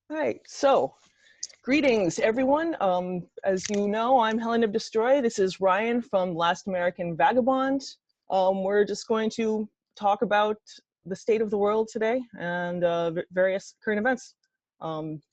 All right, so greetings, everyone. As you know, I'm Helen of desTroy. This is Ryan from Last American Vagabond. We're just going to talk about the state of the world today and various current events.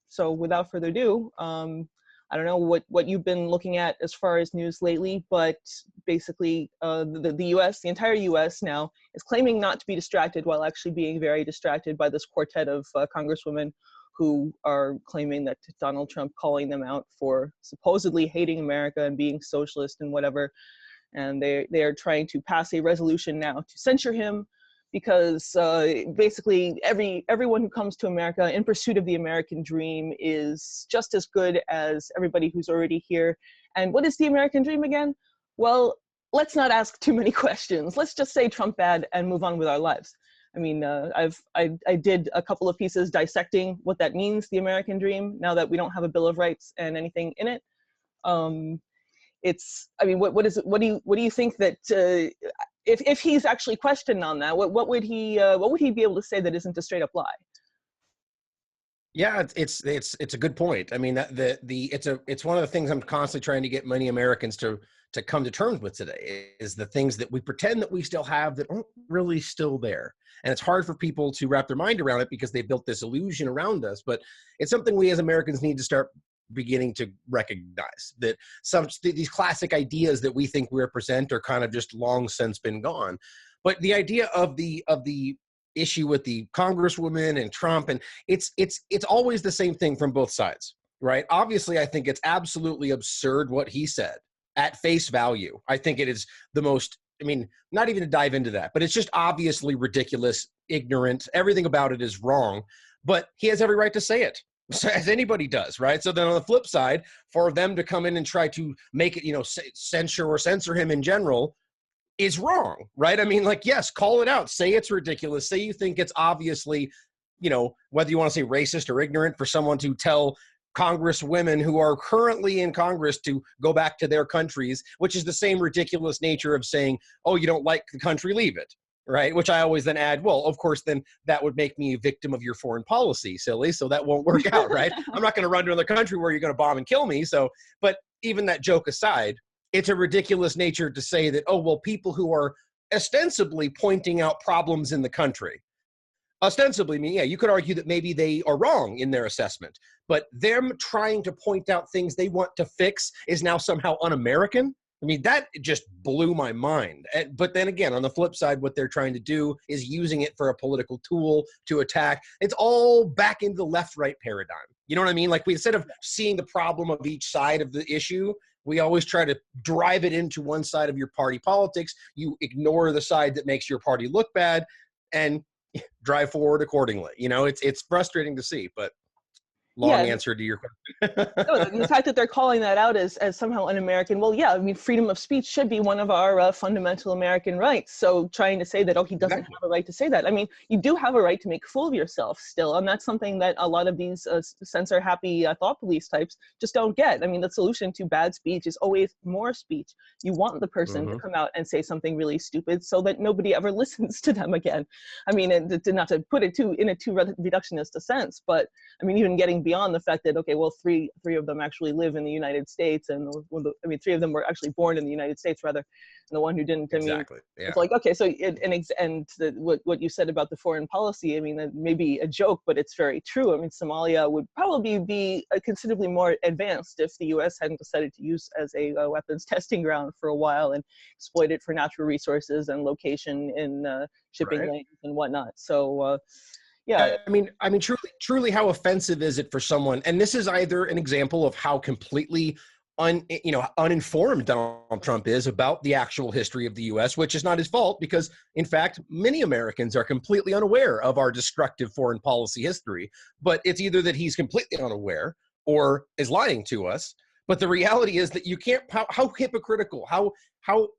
So without further ado, I don't know what you've been looking at as far as news lately, but basically the US, the entire US now, is claiming not to be distracted while actually being very distracted by this quartet of congresswomen who are claiming that Donald Trump calling them out for supposedly hating America and being socialist and whatever. And they are trying to pass a resolution now to censure him because basically everyone who comes to America in pursuit of the American dream is just as good as everybody who's already here. And what is the American dream again? Well, let's not ask too many questions. Let's just say Trump bad and move on with our lives. I mean, I did a couple of pieces dissecting what that means, the American dream, now that we don't have a Bill of Rights and anything in it. I mean, what do you think that if he's actually questioned on that, what would he be able to say that isn't a straight up lie? Yeah, it's a good point. I mean, it's one of the things I'm constantly trying to get many Americans to come to terms with today, is the things that we pretend that we still have that aren't really still there. And it's hard for people to wrap their mind around it because they built this illusion around us. But it's something we as Americans need to start beginning to recognize, that these classic ideas that we think we represent are kind of just long since been gone. But the idea of the issue with the congresswoman and Trump, and it's always the same thing from both sides, right? Obviously, I think it's absolutely absurd what he said at face value. I think it is the most, I mean, not even to dive into that, but it's just obviously ridiculous, ignorant. Everything about it is wrong, but he has every right to say it, as anybody does, right? So then on the flip side, for them to come in and try to make it, censure or censor him in general is wrong, right? I mean, like, yes, call it out, say it's ridiculous, say you think it's obviously, whether you want to say racist or ignorant for someone to tell congresswomen who are currently in Congress to go back to their countries, which is the same ridiculous nature of saying, oh, you don't like the country, leave it, right? Which I always then add, well, of course, then that would make me a victim of your foreign policy, silly, so that won't work out, right? I'm not going to run to another country where you're going to bomb and kill me. So, but even that joke aside, it's a ridiculous nature to say that, oh, well, people who are ostensibly pointing out problems in the country, ostensibly, yeah, you could argue that maybe they are wrong in their assessment, but them trying to point out things they want to fix is now somehow un-American. I mean, that just blew my mind. But then again, on the flip side, what they're trying to do is using it for a political tool to attack. It's all back into the left-right paradigm. You know what I mean? Like, instead of seeing the problem of each side of the issue, we always try to drive it into one side of your party politics. You ignore the side that makes your party look bad and drive forward accordingly. It's frustrating to see, but long answer to your question. No, the fact that they're calling that out as somehow un-American, well, yeah, I mean, freedom of speech should be one of our fundamental American rights. So trying to say that, oh, he doesn't have a right to say that. I mean, you do have a right to make a fool of yourself still. And that's something that a lot of these censor-happy thought police types just don't get. I mean, the solution to bad speech is always more speech. You want the person to come out and say something really stupid so that nobody ever listens to them again. I mean, and not to put it in a too reductionist a sense, but I mean, even getting beyond the fact that, okay, well, three of them actually live in the United States, and three of them were actually born in the United States rather, and the one who didn't. I mean, exactly. Yeah. It's like, okay, so what you said about the foreign policy, I mean, that may be a joke, but it's very true. I mean, Somalia would probably be considerably more advanced if the U.S. hadn't decided to use as a weapons testing ground for a while and exploit it for natural resources and location in shipping lanes and whatnot. So. Yeah, I mean, truly, how offensive is it for someone? And this is either an example of how completely uninformed Donald Trump is about the actual history of the U.S., which is not his fault, because in fact, many Americans are completely unaware of our destructive foreign policy history. But it's either that he's completely unaware or is lying to us. But the reality is that you can't, how hypocritical, how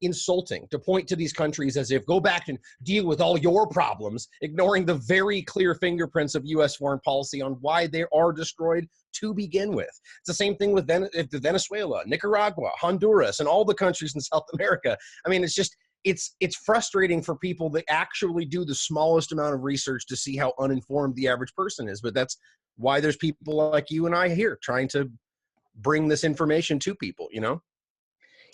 insulting to point to these countries as if go back and deal with all your problems, ignoring the very clear fingerprints of U.S. foreign policy on why they are destroyed to begin with. It's the same thing with Venezuela, Nicaragua, Honduras, and all the countries in South America. I mean, it's just, it's frustrating for people that actually do the smallest amount of research to see how uninformed the average person is. But that's why there's people like you and I here trying to bring this information to people, you know?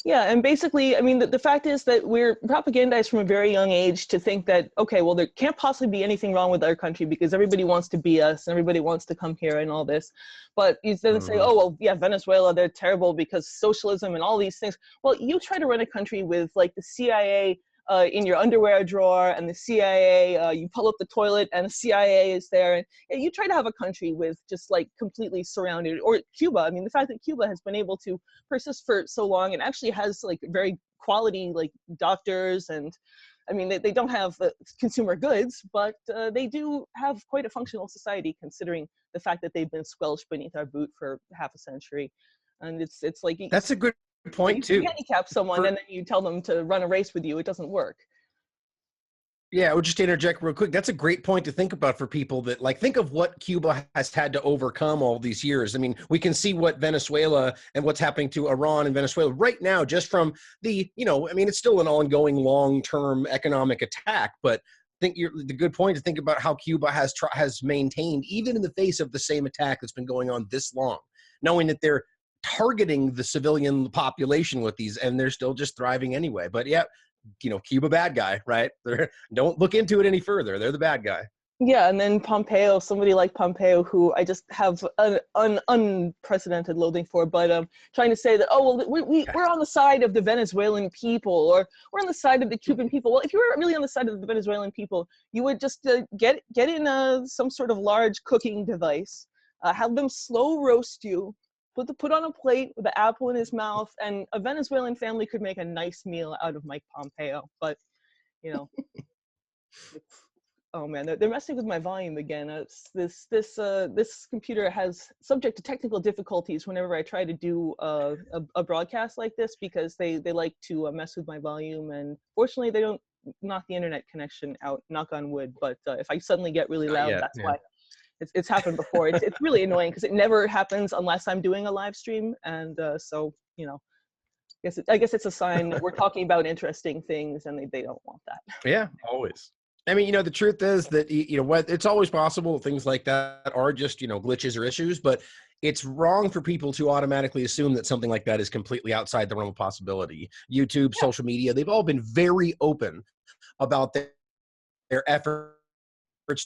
Yeah, and basically, I mean, the fact is that we're propagandized from a very young age to think that, okay, well, there can't possibly be anything wrong with our country because everybody wants to be us and everybody wants to come here and all this. But you then say, oh, well, yeah, Venezuela, they're terrible because socialism and all these things. Well, you try to run a country with like the CIA in your underwear drawer and the CIA, you pull up the toilet and the CIA is there. And you try to have a country with just like completely surrounded, or Cuba. I mean, the fact that Cuba has been able to persist for so long and actually has like very quality like doctors, and I mean, they don't have consumer goods, but they do have quite a functional society considering the fact that they've been squelched beneath our boot for half a century. And it's like, That's a good point too. You handicap someone and then you tell them to run a race with you, it doesn't work. Yeah, I would just interject real quick. That's a great point to think about for people that like think of what Cuba has had to overcome all these years. I mean, we can see what Venezuela and what's happening to Iran and Venezuela right now, just from the, you know, I mean, it's still an ongoing long-term economic attack, but I think the good point to think about how Cuba has maintained, even in the face of the same attack that's been going on this long, knowing that they're targeting the civilian population with these, and they're still just thriving anyway. But yeah, you know, Cuba bad guy, right? Don't look into it any further. They're the bad guy. Yeah, and then Pompeo, somebody like Pompeo, who I just have an unprecedented loathing for, but trying to say that, oh, well, we're on the side of the Venezuelan people, or we're on the side of the Cuban people. Well, if you were really on the side of the Venezuelan people, you would just get in some sort of large cooking device, have them slow roast you, put on a plate with an apple in his mouth, and a Venezuelan family could make a nice meal out of Mike Pompeo. But, you know, oh man, they're messing with my volume again. This computer has subject to technical difficulties whenever I try to do a broadcast like this, because they like to mess with my volume, and fortunately they don't knock the internet connection out, knock on wood. But if I suddenly get really loud, that's why. It's happened before. It's really annoying because it never happens unless I'm doing a live stream, and so, you know, I guess it's a sign that we're talking about interesting things, and they don't want that. Yeah, always. I mean, you know, the truth is that, you know, what it's always possible things like that are just, you know, glitches or issues, but it's wrong for people to automatically assume that something like that is completely outside the realm of possibility. YouTube, social media, they've all been very open about their efforts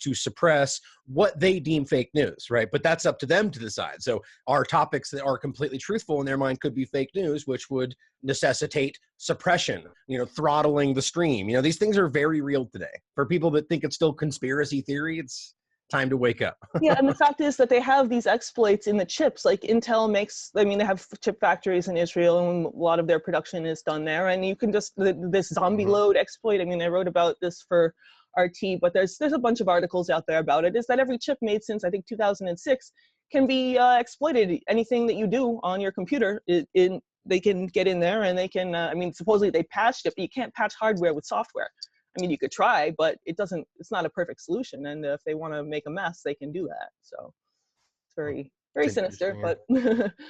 to suppress what they deem fake news, right? But that's up to them to decide. So our topics that are completely truthful in their mind could be fake news, which would necessitate suppression, you know, throttling the stream. You know, these things are very real today. For people that think it's still conspiracy theory, it's time to wake up. Yeah, and the fact is that they have these exploits in the chips. Like Intel makes, I mean, they have chip factories in Israel, and a lot of their production is done there. And you can just, this zombie load exploit, I mean, I wrote about this for RT, but there's a bunch of articles out there about it, is that every chip made since, I think, 2006 can be exploited. Anything that you do on your computer, they can get in there, and they can, I mean, supposedly they patched it, but you can't patch hardware with software. I mean, you could try, but it's not a perfect solution. And if they want to make a mess, they can do that. So it's very, very sinister, but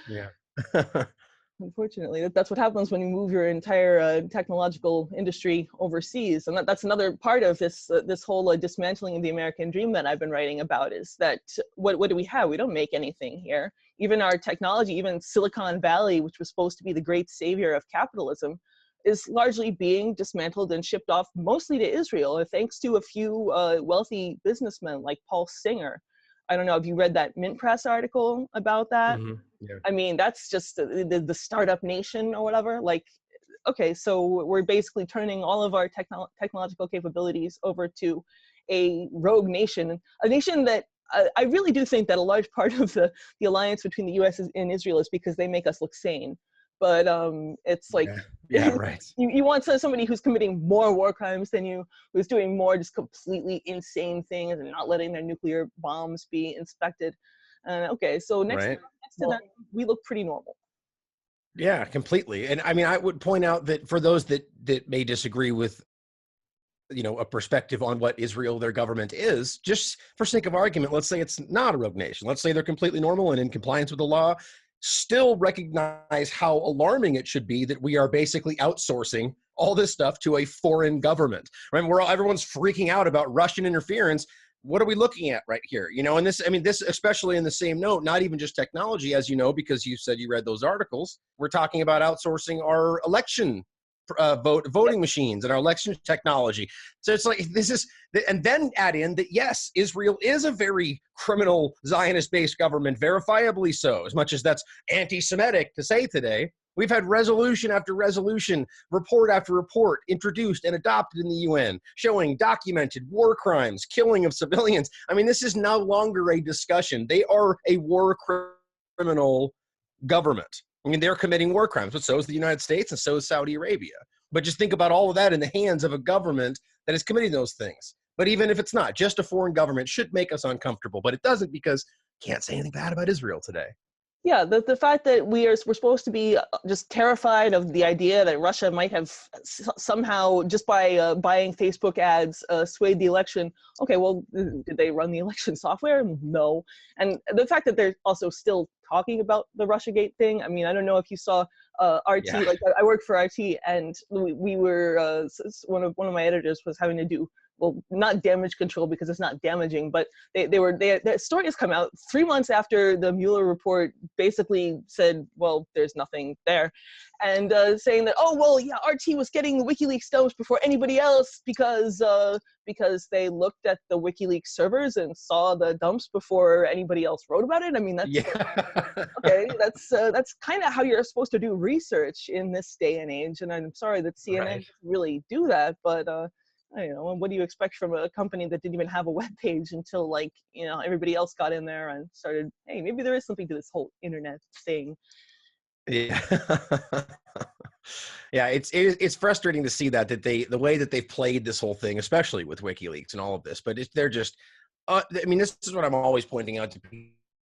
yeah. Unfortunately, that's what happens when you move your entire technological industry overseas. And that's another part of this whole dismantling of the American dream that I've been writing about, is that what do we have? We don't make anything here. Even our technology, even Silicon Valley, which was supposed to be the great savior of capitalism, is largely being dismantled and shipped off mostly to Israel, thanks to a few wealthy businessmen like Paul Singer. I don't know if you read that Mint Press article about that. Yeah. I mean, that's just the startup nation or whatever. Like, okay, so we're basically turning all of our technological capabilities over to a rogue nation, a nation that I really do think that a large part of the alliance between the US and Israel is because they make us look sane. But it's like, yeah, right. you want somebody who's committing more war crimes than you, who's doing more just completely insane things and not letting their nuclear bombs be inspected. Okay, so next to that, we look pretty normal. Yeah, completely. And I mean, I would point out that for those that may disagree with, you know, a perspective on what Israel, their government is, just for sake of argument, let's say it's not a rogue nation. Let's say they're completely normal and in compliance with the law. Still recognize how alarming it should be that we are basically outsourcing all this stuff to a foreign government. Right? Everyone's freaking out about Russian interference. what are we looking at right here? You know, and this, I mean, this, especially in the same note, not even just technology, as you know, because you said you read those articles, we're talking about outsourcing our election voting machines and our election technology. So it's like, this is, and then add in that, yes, Israel is a very criminal Zionist-based government, verifiably so, as much as that's anti-Semitic to say today. We've had resolution after resolution, report after report introduced and adopted in the UN, showing documented war crimes, killing of civilians. I mean, this is no longer a discussion. They are a war criminal government. I mean, they're committing war crimes, but so is the United States and so is Saudi Arabia. But just think about all of that in the hands of a government that is committing those things. But even if it's not, just a foreign government should make us uncomfortable, but it doesn't, because can't say anything bad about Israel today. Yeah, the fact that we're supposed to be just terrified of the idea that Russia might have somehow, just by buying Facebook ads, swayed the election. Okay, well, did they run the election software? No. And the fact that they're also still talking about the Russiagate thing. I mean, I don't know if you saw RT. Yeah. Like, I work for RT, and we were one of my editors was having to do, well, not damage control because it's not damaging, but the story has come out 3 months after the Mueller report basically said, well, there's nothing there. And saying that, oh, well, yeah, RT was getting the WikiLeaks dumps before anybody else because they looked at the WikiLeaks servers and saw the dumps before anybody else wrote about it. I mean, that's, okay, that's kind of how you're supposed to do research in this day and age. And I'm sorry that CNN doesn't really do that, but I don't know, what do you expect from a company that didn't even have a web page until, like, you know, everybody else got in there and started, hey, maybe there is something to this whole internet thing. Yeah. Yeah, it's frustrating to see that the way that they've played this whole thing, especially with WikiLeaks and all of this, but they're just, I mean, this is what I'm always pointing out to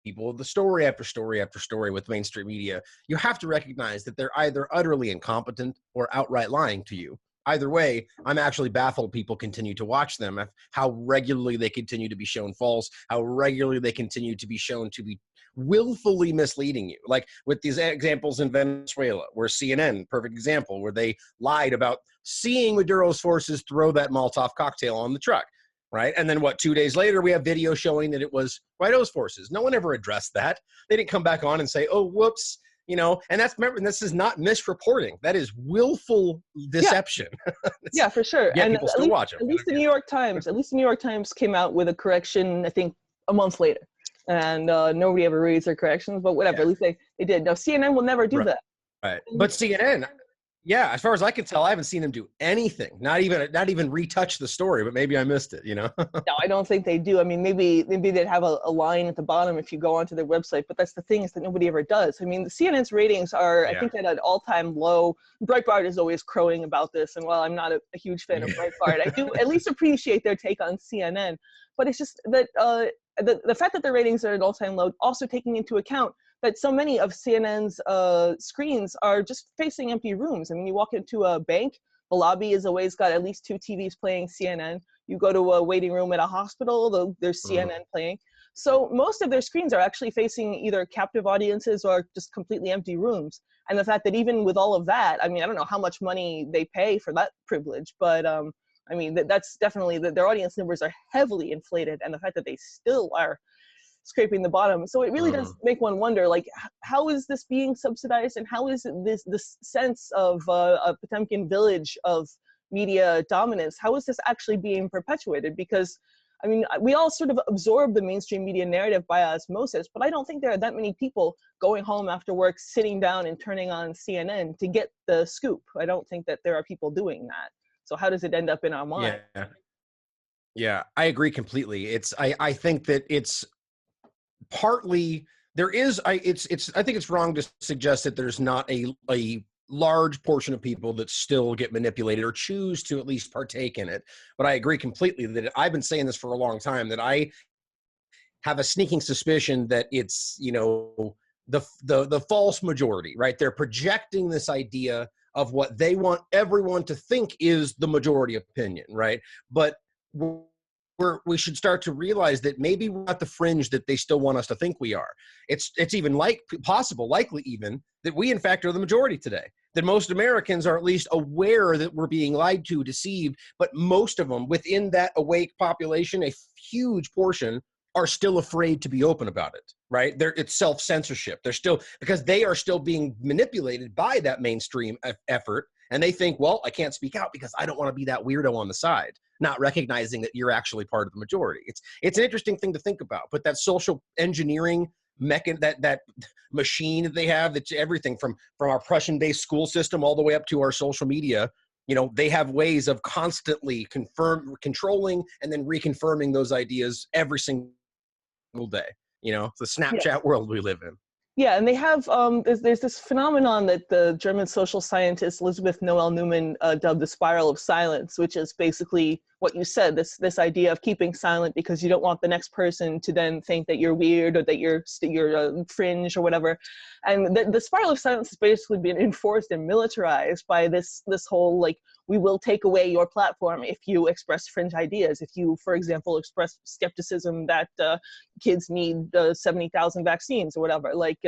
people, the story after story after story with mainstream media. You have to recognize that they're either utterly incompetent or outright lying to you. Either way, I'm actually baffled people continue to watch them, how regularly they continue to be shown false, how regularly they continue to be shown to be willfully misleading you. Like with these examples in Venezuela, where CNN, perfect example, where they lied about seeing Maduro's forces throw that Molotov cocktail on the truck, right? And then 2 days later, we have video showing that it was Guaido's forces. No one ever addressed that. They didn't come back on and say, oh, whoops. You know, and that's, remember, this is not misreporting. That is willful deception. Yeah, for sure. Yeah, and people still watch them. At least the New York Times came out with a correction, I think, a month later. And nobody ever reads their corrections, but whatever. Yeah. At least they did. Now, CNN will never do that. Right. But CNN, yeah, as far as I can tell, I haven't seen them do anything. Not even retouch the story, but maybe I missed it, you know? No, I don't think they do. I mean, maybe they'd have a line at the bottom if you go onto their website, but that's the thing, is that nobody ever does. I mean, the CNN's ratings are, I think, at an all-time low. Breitbart is always crowing about this, and while I'm not a huge fan of Breitbart, I do at least appreciate their take on CNN. But it's just that the fact that their ratings are at an all-time low, also taking into account that so many of CNN's screens are just facing empty rooms. I mean, you walk into a bank, the lobby has always got at least 2 TVs playing CNN. You go to a waiting room at a hospital, there's CNN playing. So most of their screens are actually facing either captive audiences or just completely empty rooms. And the fact that even with all of that, I mean, I don't know how much money they pay for that privilege, but I mean, that's definitely, their audience numbers are heavily inflated, and the fact that they still are scraping the bottom. So it really does make one wonder, like, how is this being subsidized, and how is this sense of a Potemkin Village of media dominance, how is this actually being perpetuated? Because, I mean, we all sort of absorb the mainstream media narrative by osmosis, but I don't think there are that many people going home after work, sitting down and turning on CNN to get the scoop. I don't think that there are people doing that. So how does it end up in our mind? Yeah, I agree completely. I think that it's partly, I think it's wrong to suggest that there's not a large portion of people that still get manipulated or choose to at least partake in it. But I agree completely that I've been saying this for a long time, that I have a sneaking suspicion that it's, you know, the false majority, right? They're projecting this idea of what they want everyone to think is the majority opinion, right? But we're we should start to realize that maybe we're not the fringe that they still want us to think we are. It's even likely even, that we in fact are the majority today. That most Americans are at least aware that we're being lied to, deceived, but most of them within that awake population, a huge portion, are still afraid to be open about it, right? It's self-censorship. They're still, because they are still being manipulated by that mainstream effort. And they think, well, I can't speak out because I don't want to be that weirdo on the side, not recognizing that you're actually part of the majority. It's an interesting thing to think about, but that social engineering that machine that they have, that's everything from our Prussian-based school system all the way up to our social media. You know, they have ways of constantly controlling and then reconfirming those ideas every single day. You know, it's the Snapchat world we live in. Yeah, and they have, there's this phenomenon that the German social scientist Elizabeth Noel Newman dubbed the spiral of silence, which is basically what you said, this idea of keeping silent because you don't want the next person to then think that you're weird or that you're fringe or whatever. And the spiral of silence has basically been enforced and militarized by this whole, like, we will take away your platform if you express fringe ideas. If you, for example, express skepticism that kids need 70,000 vaccines or whatever. Like,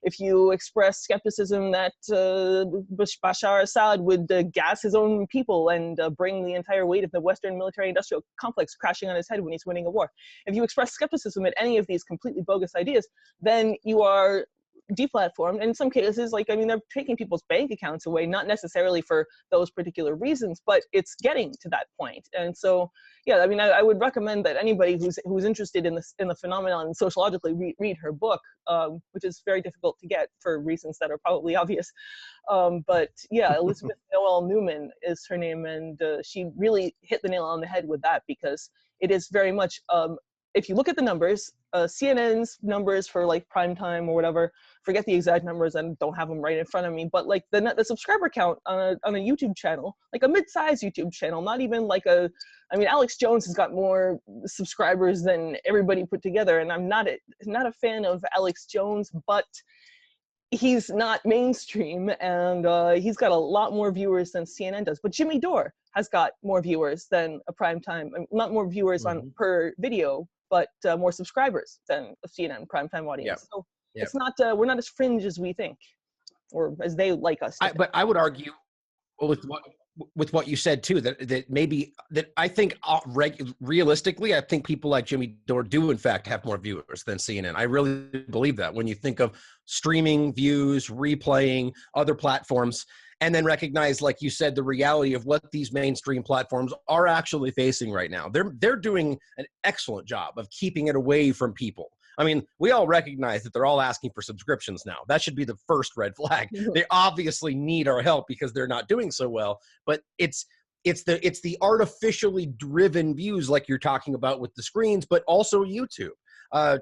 if you express skepticism that Bashar Assad would gas his own people and bring the entire weight of the Western military-industrial complex crashing on his head when he's winning a war. If you express skepticism at any of these completely bogus ideas, then you are deplatformed. In some cases, like, I mean, they're taking people's bank accounts away, not necessarily for those particular reasons, but it's getting to that point. And so, yeah, I mean, I would recommend that anybody who's interested in the phenomenon sociologically read her book, which is very difficult to get for reasons that are probably obvious. But yeah, Elizabeth Noel Newman is her name, and she really hit the nail on the head with that, because it is very much, if you look at the numbers, CNN's numbers for like prime time or whatever, forget the exact numbers, and don't have them right in front of me, but like the subscriber count on a YouTube channel, like a mid-sized YouTube channel, not even like I mean, Alex Jones has got more subscribers than everybody put together, and I'm not a fan of Alex Jones, but he's not mainstream, and he's got a lot more viewers than CNN does. But Jimmy Dore has got more viewers than a primetime, not more viewers on per video, but more subscribers than a CNN primetime audience. So it's not, we're not as fringe as we think, or as they like us to think. But I would argue with what you said too, that maybe that I think realistically, I think people like Jimmy Dore do in fact have more viewers than CNN. I really believe that when you think of streaming views, replaying, other platforms, and then recognize, like you said, the reality of what these mainstream platforms are actually facing right now. They're doing an excellent job of keeping it away from people. I mean, we all recognize that they're all asking for subscriptions now. That should be the first red flag. They obviously need our help because they're not doing so well. But it's the artificially driven views, like you're talking about with the screens, but also YouTube.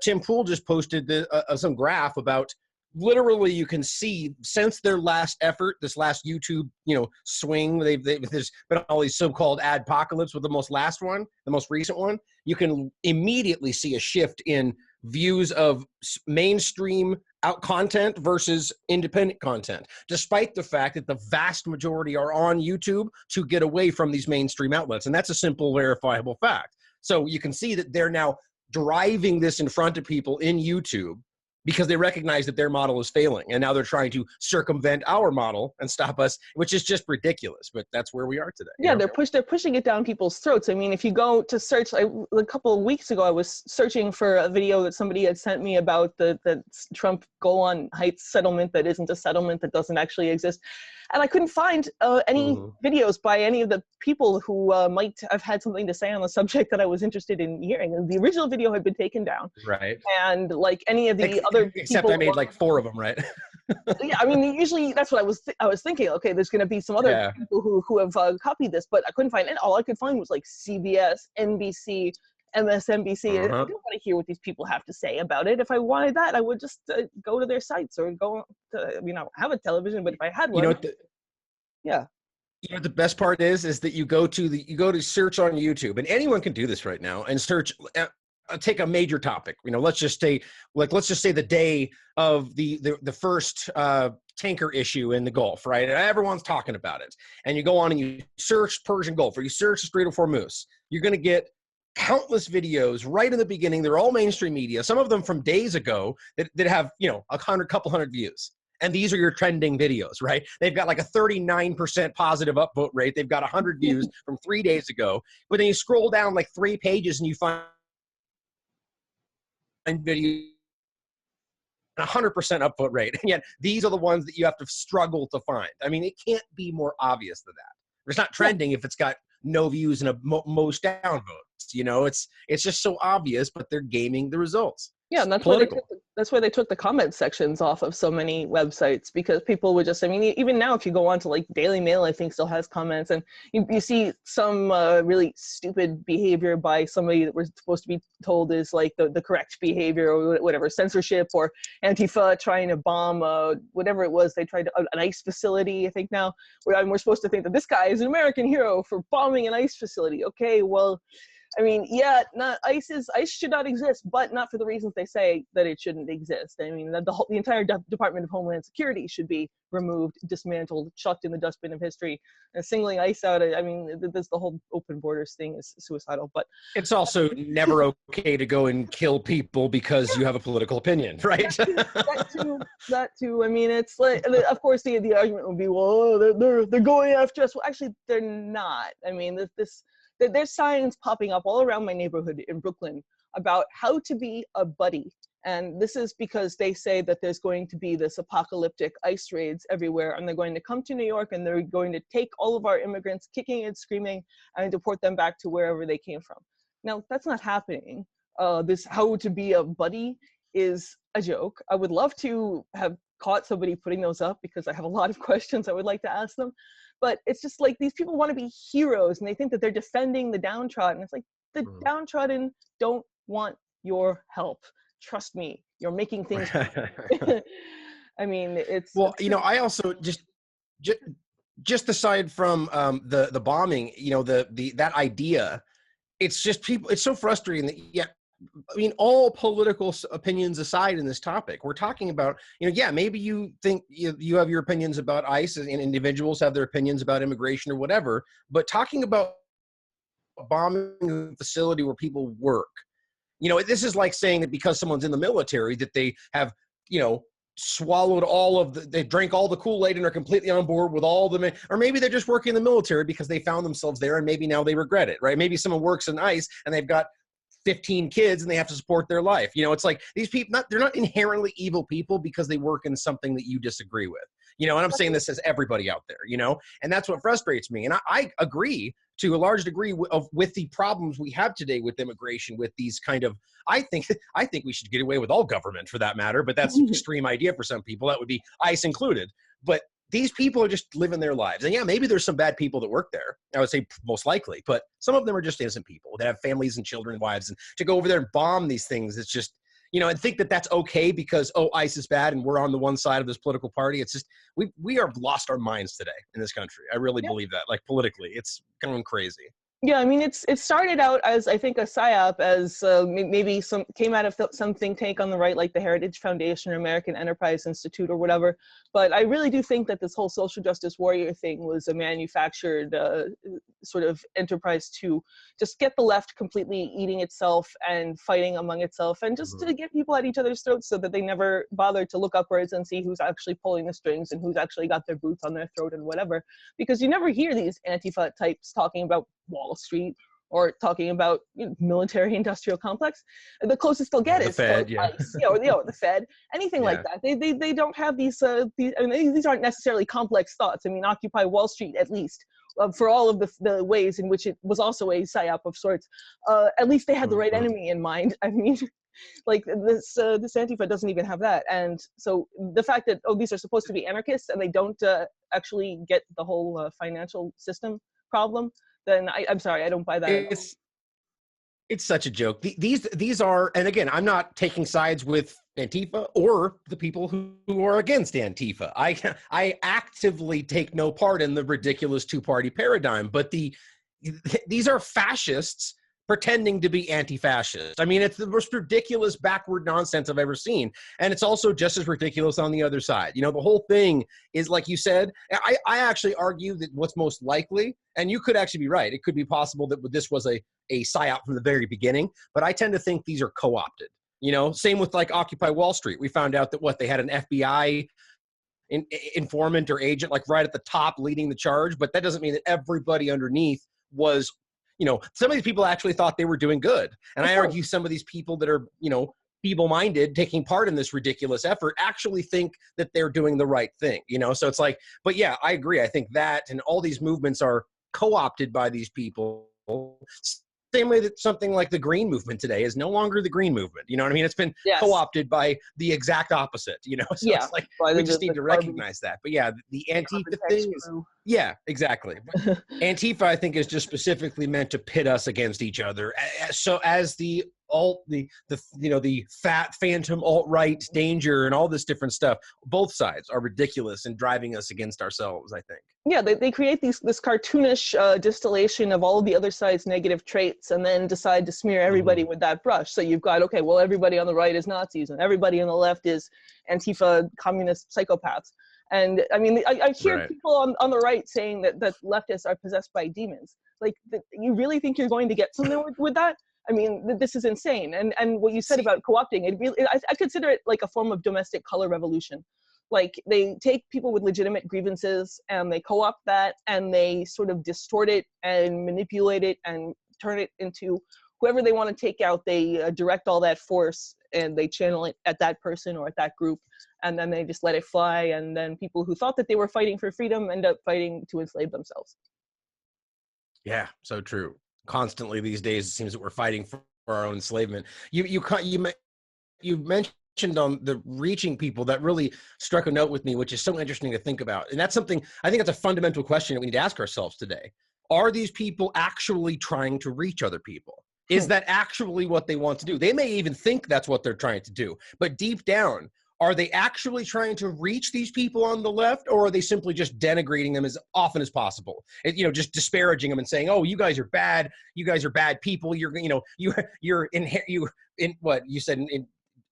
Tim Pool just posted some graph about, literally you can see since their last effort, this last YouTube, swing, there's been all these so-called adpocalypse with the most recent one. You can immediately see a shift in views of mainstream out content versus independent content, despite the fact that the vast majority are on YouTube to get away from these mainstream outlets. And that's a simple, verifiable fact. So you can see that they're now driving this in front of people in YouTube because they recognize that their model is failing. And now they're trying to circumvent our model and stop us, which is just ridiculous. But that's where we are today. Yeah, they're pushing it down people's throats. I mean, if you go to search, a couple of weeks ago, I was searching for a video that somebody had sent me about the Trump Golan Heights settlement that isn't a settlement, that doesn't actually exist. And I couldn't find any videos by any of the people who might have had something to say on the subject that I was interested in hearing. And the original video had been taken down. Right. And like any of the other except people, I made like 4 of them, right? Yeah, I mean, usually that's what I was thinking. Okay, there's going to be some other people who have copied this, but I couldn't find it. All I could find was like CBS, NBC, MSNBC. I don't want to hear what these people have to say about it. If I wanted that, I would just go to their sites or go to, I don't have a television, but if I had one, yeah. You know what the best part is that you go to search on YouTube, and anyone can do this right now, and search. Take a major topic. Let's just say the day of the first tanker issue in the Gulf, right? Everyone's talking about it, and you go on and you search Persian Gulf, or you search the Strait of Hormuz. You're going to get countless videos right in the beginning. They're all mainstream media, some of them from days ago that have, you know, couple hundred views. And these are your trending videos, right? They've got like a 39% positive upvote rate. They've got 100 views from 3 days ago. But then you scroll down like 3 pages and you find video 100% upvote rate. And yet these are the ones that you have to struggle to find. I mean, it can't be more obvious than that. It's not trending if it's got no views and most downvotes. You know, it's just so obvious, but they're gaming the results. Yeah, and that's why they took the comment sections off of so many websites, because people would just, I mean, even now if you go on to like Daily Mail, I think still has comments, and you see some really stupid behavior by somebody that we're supposed to be told is like the correct behavior, or whatever, censorship, or Antifa trying to bomb whatever it was, they tried to, an ICE facility, I think now, we're supposed to think that this guy is an American hero for bombing an ICE facility. Okay, well, I mean, yeah, ICE should not exist, but not for the reasons they say that it shouldn't exist. I mean, the entire Department of Homeland Security should be removed, dismantled, chucked in the dustbin of history. And singling ICE out, I mean, the whole open borders thing is suicidal. But it's also never okay to go and kill people because you have a political opinion, right? That too. I mean, it's like, of course, the argument would be, well, they're going after us. Well, actually, they're not. I mean, there's signs popping up all around my neighborhood in Brooklyn about how to be a buddy. And this is because they say that there's going to be this apocalyptic ICE raids everywhere, and they're going to come to New York and they're going to take all of our immigrants kicking and screaming and deport them back to wherever they came from. Now, that's not happening. This how to be a buddy is a joke. I would love to have caught somebody putting those up, because I have a lot of questions I would like to ask them. But it's just like these people want to be heroes and they think that they're defending the downtrodden. It's like, the downtrodden don't want your help. Trust me, you're making things. I mean, it's. Well, you know, I also just aside from the bombing, you know, that idea, it's just people. It's so frustrating that I mean, all political opinions aside in this topic, we're talking about, you know, yeah, maybe you think you have your opinions about ICE and individuals have their opinions about immigration or whatever, but talking about bombing a facility where people work, you know, this is like saying that because someone's in the military that they have, you know, swallowed they drank all the Kool-Aid and are completely on board with all the, or maybe they're just working in the military because they found themselves there and maybe now they regret it, right? Maybe someone works in ICE and they've got 15 kids and they have to support their life. You know, it's like these people, they're not inherently evil people because they work in something that you disagree with, you know, and I'm saying this as everybody out there, you know, and that's what frustrates me. And I agree to a large degree with the problems we have today with immigration, with these kind of, I think we should get away with all government for that matter, but that's an extreme idea for some people. That would be ICE included. But these people are just living their lives. And yeah, maybe there's some bad people that work there. I would say most likely, but some of them are just innocent people that have families and children and wives. And to go over there and bomb these things, it's just, you know, and think that that's okay because, oh, ICE is bad and we're on the one side of this political party. It's just, we are lost our minds today in this country. I really believe that, like politically, it's going crazy. Yeah, I mean, it started out as, I think, a psyop, as maybe came out of some think tank on the right, like the Heritage Foundation or American Enterprise Institute or whatever. But I really do think that this whole social justice warrior thing was a manufactured sort of enterprise to just get the left completely eating itself and fighting among itself, and just to get people at each other's throats so that they never bother to look upwards and see who's actually pulling the strings and who's actually got their boots on their throat and whatever. Because you never hear these Antifa types talking about Wall Street or talking about, you know, military industrial complex. The closest they'll get is the Fed, ICE, or the Fed, anything like that. They don't have these I mean, these aren't necessarily complex thoughts. I mean, Occupy Wall Street, at least, for all of the ways in which it was also a psyop of sorts, at least they had the right enemy in mind. I mean, like this Antifa doesn't even have that. And so the fact that, oh, these are supposed to be anarchists and they don't actually get the whole financial system problem, then I'm sorry, I don't buy that. It's such a joke. These are, and again, I'm not taking sides with Antifa or the people who are against Antifa. I actively take no part in the ridiculous two-party paradigm, but these are fascists pretending to be anti-fascist. I mean, it's the most ridiculous, backward nonsense I've ever seen. And it's also just as ridiculous on the other side. You know, the whole thing is, like you said, I actually argue that what's most likely, and you could actually be right, it could be possible that this was a psyop from the very beginning, but I tend to think these are co-opted. You know, same with like Occupy Wall Street. We found out that they had an FBI informant or agent like right at the top leading the charge, but that doesn't mean that everybody underneath was, you know, some of these people actually thought they were doing good. And I argue some of these people that are, you know, feeble-minded taking part in this ridiculous effort actually think that they're doing the right thing, you know? So it's like, but yeah, I agree. I think that and all these movements are co-opted by these people. Same way that something like the Green Movement today is no longer the Green Movement. You know what I mean? It's been co-opted by the exact opposite, you know? So it's like, we just need to recognize that. But yeah, the Antifa thing is, yeah, exactly. Antifa, I think, is just specifically meant to pit us against each other. So as the you know, the fat phantom alt-right danger and all this different stuff, both sides are ridiculous and driving us against ourselves, I think. Yeah, they create this cartoonish distillation of all of the other side's negative traits and then decide to smear everybody with that brush. So you've got, okay, well, everybody on the right is Nazis and everybody on the left is Antifa communist psychopaths. And I mean, I hear people on the right saying that leftists are possessed by demons. Like, you really think you're going to get something with that? I mean, this is insane. And what you said about co-opting, I consider it like a form of domestic color revolution. Like, they take people with legitimate grievances and they co-opt that and they sort of distort it and manipulate it and turn it into whoever they want to take out. They direct all that force and they channel it at that person or at that group, and then they just let it fly. And then people who thought that they were fighting for freedom end up fighting to enslave themselves. Yeah, so true. Constantly these days, it seems that we're fighting for our own enslavement. You mentioned on the reaching people that really struck a note with me, which is so interesting to think about. And that's something, I think that's a fundamental question that we need to ask ourselves today. Are these people actually trying to reach other people? Is that actually what they want to do? They may even think that's what they're trying to do, but deep down, are they actually trying to reach these people on the left, or are they simply just denigrating them as often as possible? You know, just disparaging them and saying, "Oh, you guys are bad. You guys are bad people. You're in what you said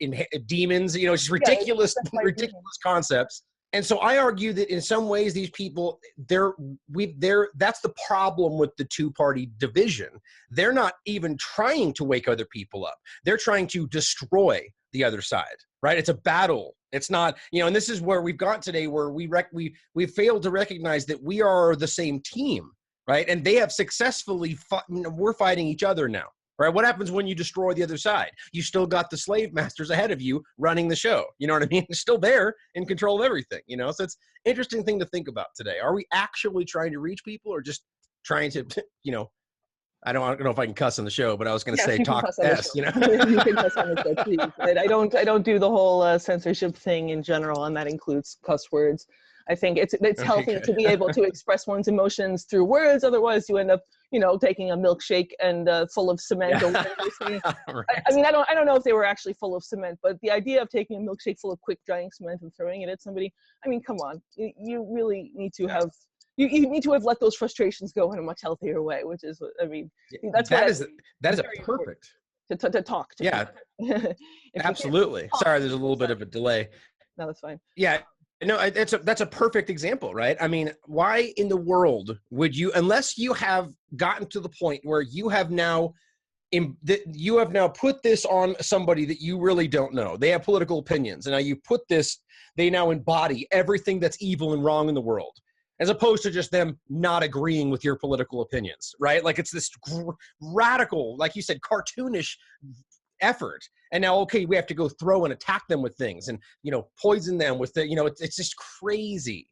in demons." You know, it's just ridiculous, ridiculous concepts. And so I argue that in some ways these people, that's the problem with the two-party division. They're not even trying to wake other people up. They're trying to destroy the other side, right? It's a battle. It's not, you know, and this is where we've got today, where we've failed to recognize that we are the same team, right? And they have successfully we're fighting each other now. Right? What happens when you destroy the other side? You still got the slave masters ahead of you running the show. You know what I mean? They're still there in control of everything, you know? So it's an interesting thing to think about today. Are we actually trying to reach people, or just trying to, you know, I don't know if I can cuss on the show, but I was going to say talk S, you know? You can cuss on the show, please. I don't do the whole censorship thing in general, and that includes cuss words. I think it's healthy to be able to express one's emotions through words. Otherwise, you end up, you know, taking a milkshake and full of cement. Or right. I mean, I don't know if they were actually full of cement, but the idea of taking a milkshake full of quick drying cement and throwing it at somebody, I mean, come on, you really need to have. You need to have let those frustrations go in a much healthier way, which is, I mean, that is a perfect to talk. Absolutely. Sorry, there's a little bit of a delay. No, that's fine. Yeah. No, that's a perfect example, right? I mean, why in the world would you, unless you have gotten to the point where you have now put this on somebody that you really don't know. They have political opinions, and now you put this, they now embody everything that's evil and wrong in the world, as opposed to just them not agreeing with your political opinions, right? Like, it's this radical, like you said, cartoonish effort. And now, okay, we have to go throw and attack them with things and, you know, poison them with the, you know, it's just crazy,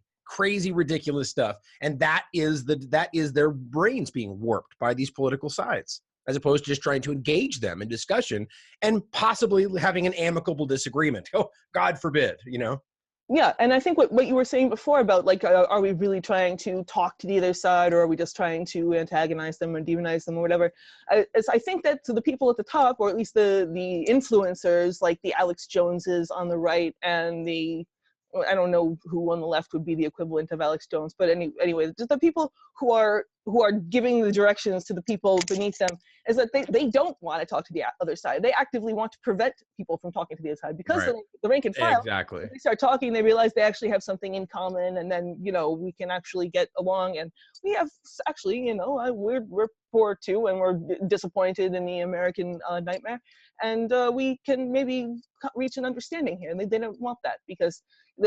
ridiculous stuff. And that is their brains being warped by these political sides, as opposed to just trying to engage them in discussion and possibly having an amicable disagreement. Oh, God forbid, you know? Yeah, and I think what you were saying before about, like, are we really trying to talk to the other side, or are we just trying to antagonize them or demonize them or whatever? I think that to the people at the top, or at least the influencers, like the Alex Joneses on the right and I don't know who on the left would be the equivalent of Alex Jones, but anyway, just the people who are who are giving the directions to the people beneath them is that they don't want to talk to the other side. They actively want to prevent people from talking to the other side, because Right. the rank and file, Exactly. they start talking, they realize they actually have something in common, and then, you know, we can actually get along. And we have actually, you know, we're poor too, and we're disappointed in the American nightmare, and we can maybe reach an understanding here. And they don't want that, because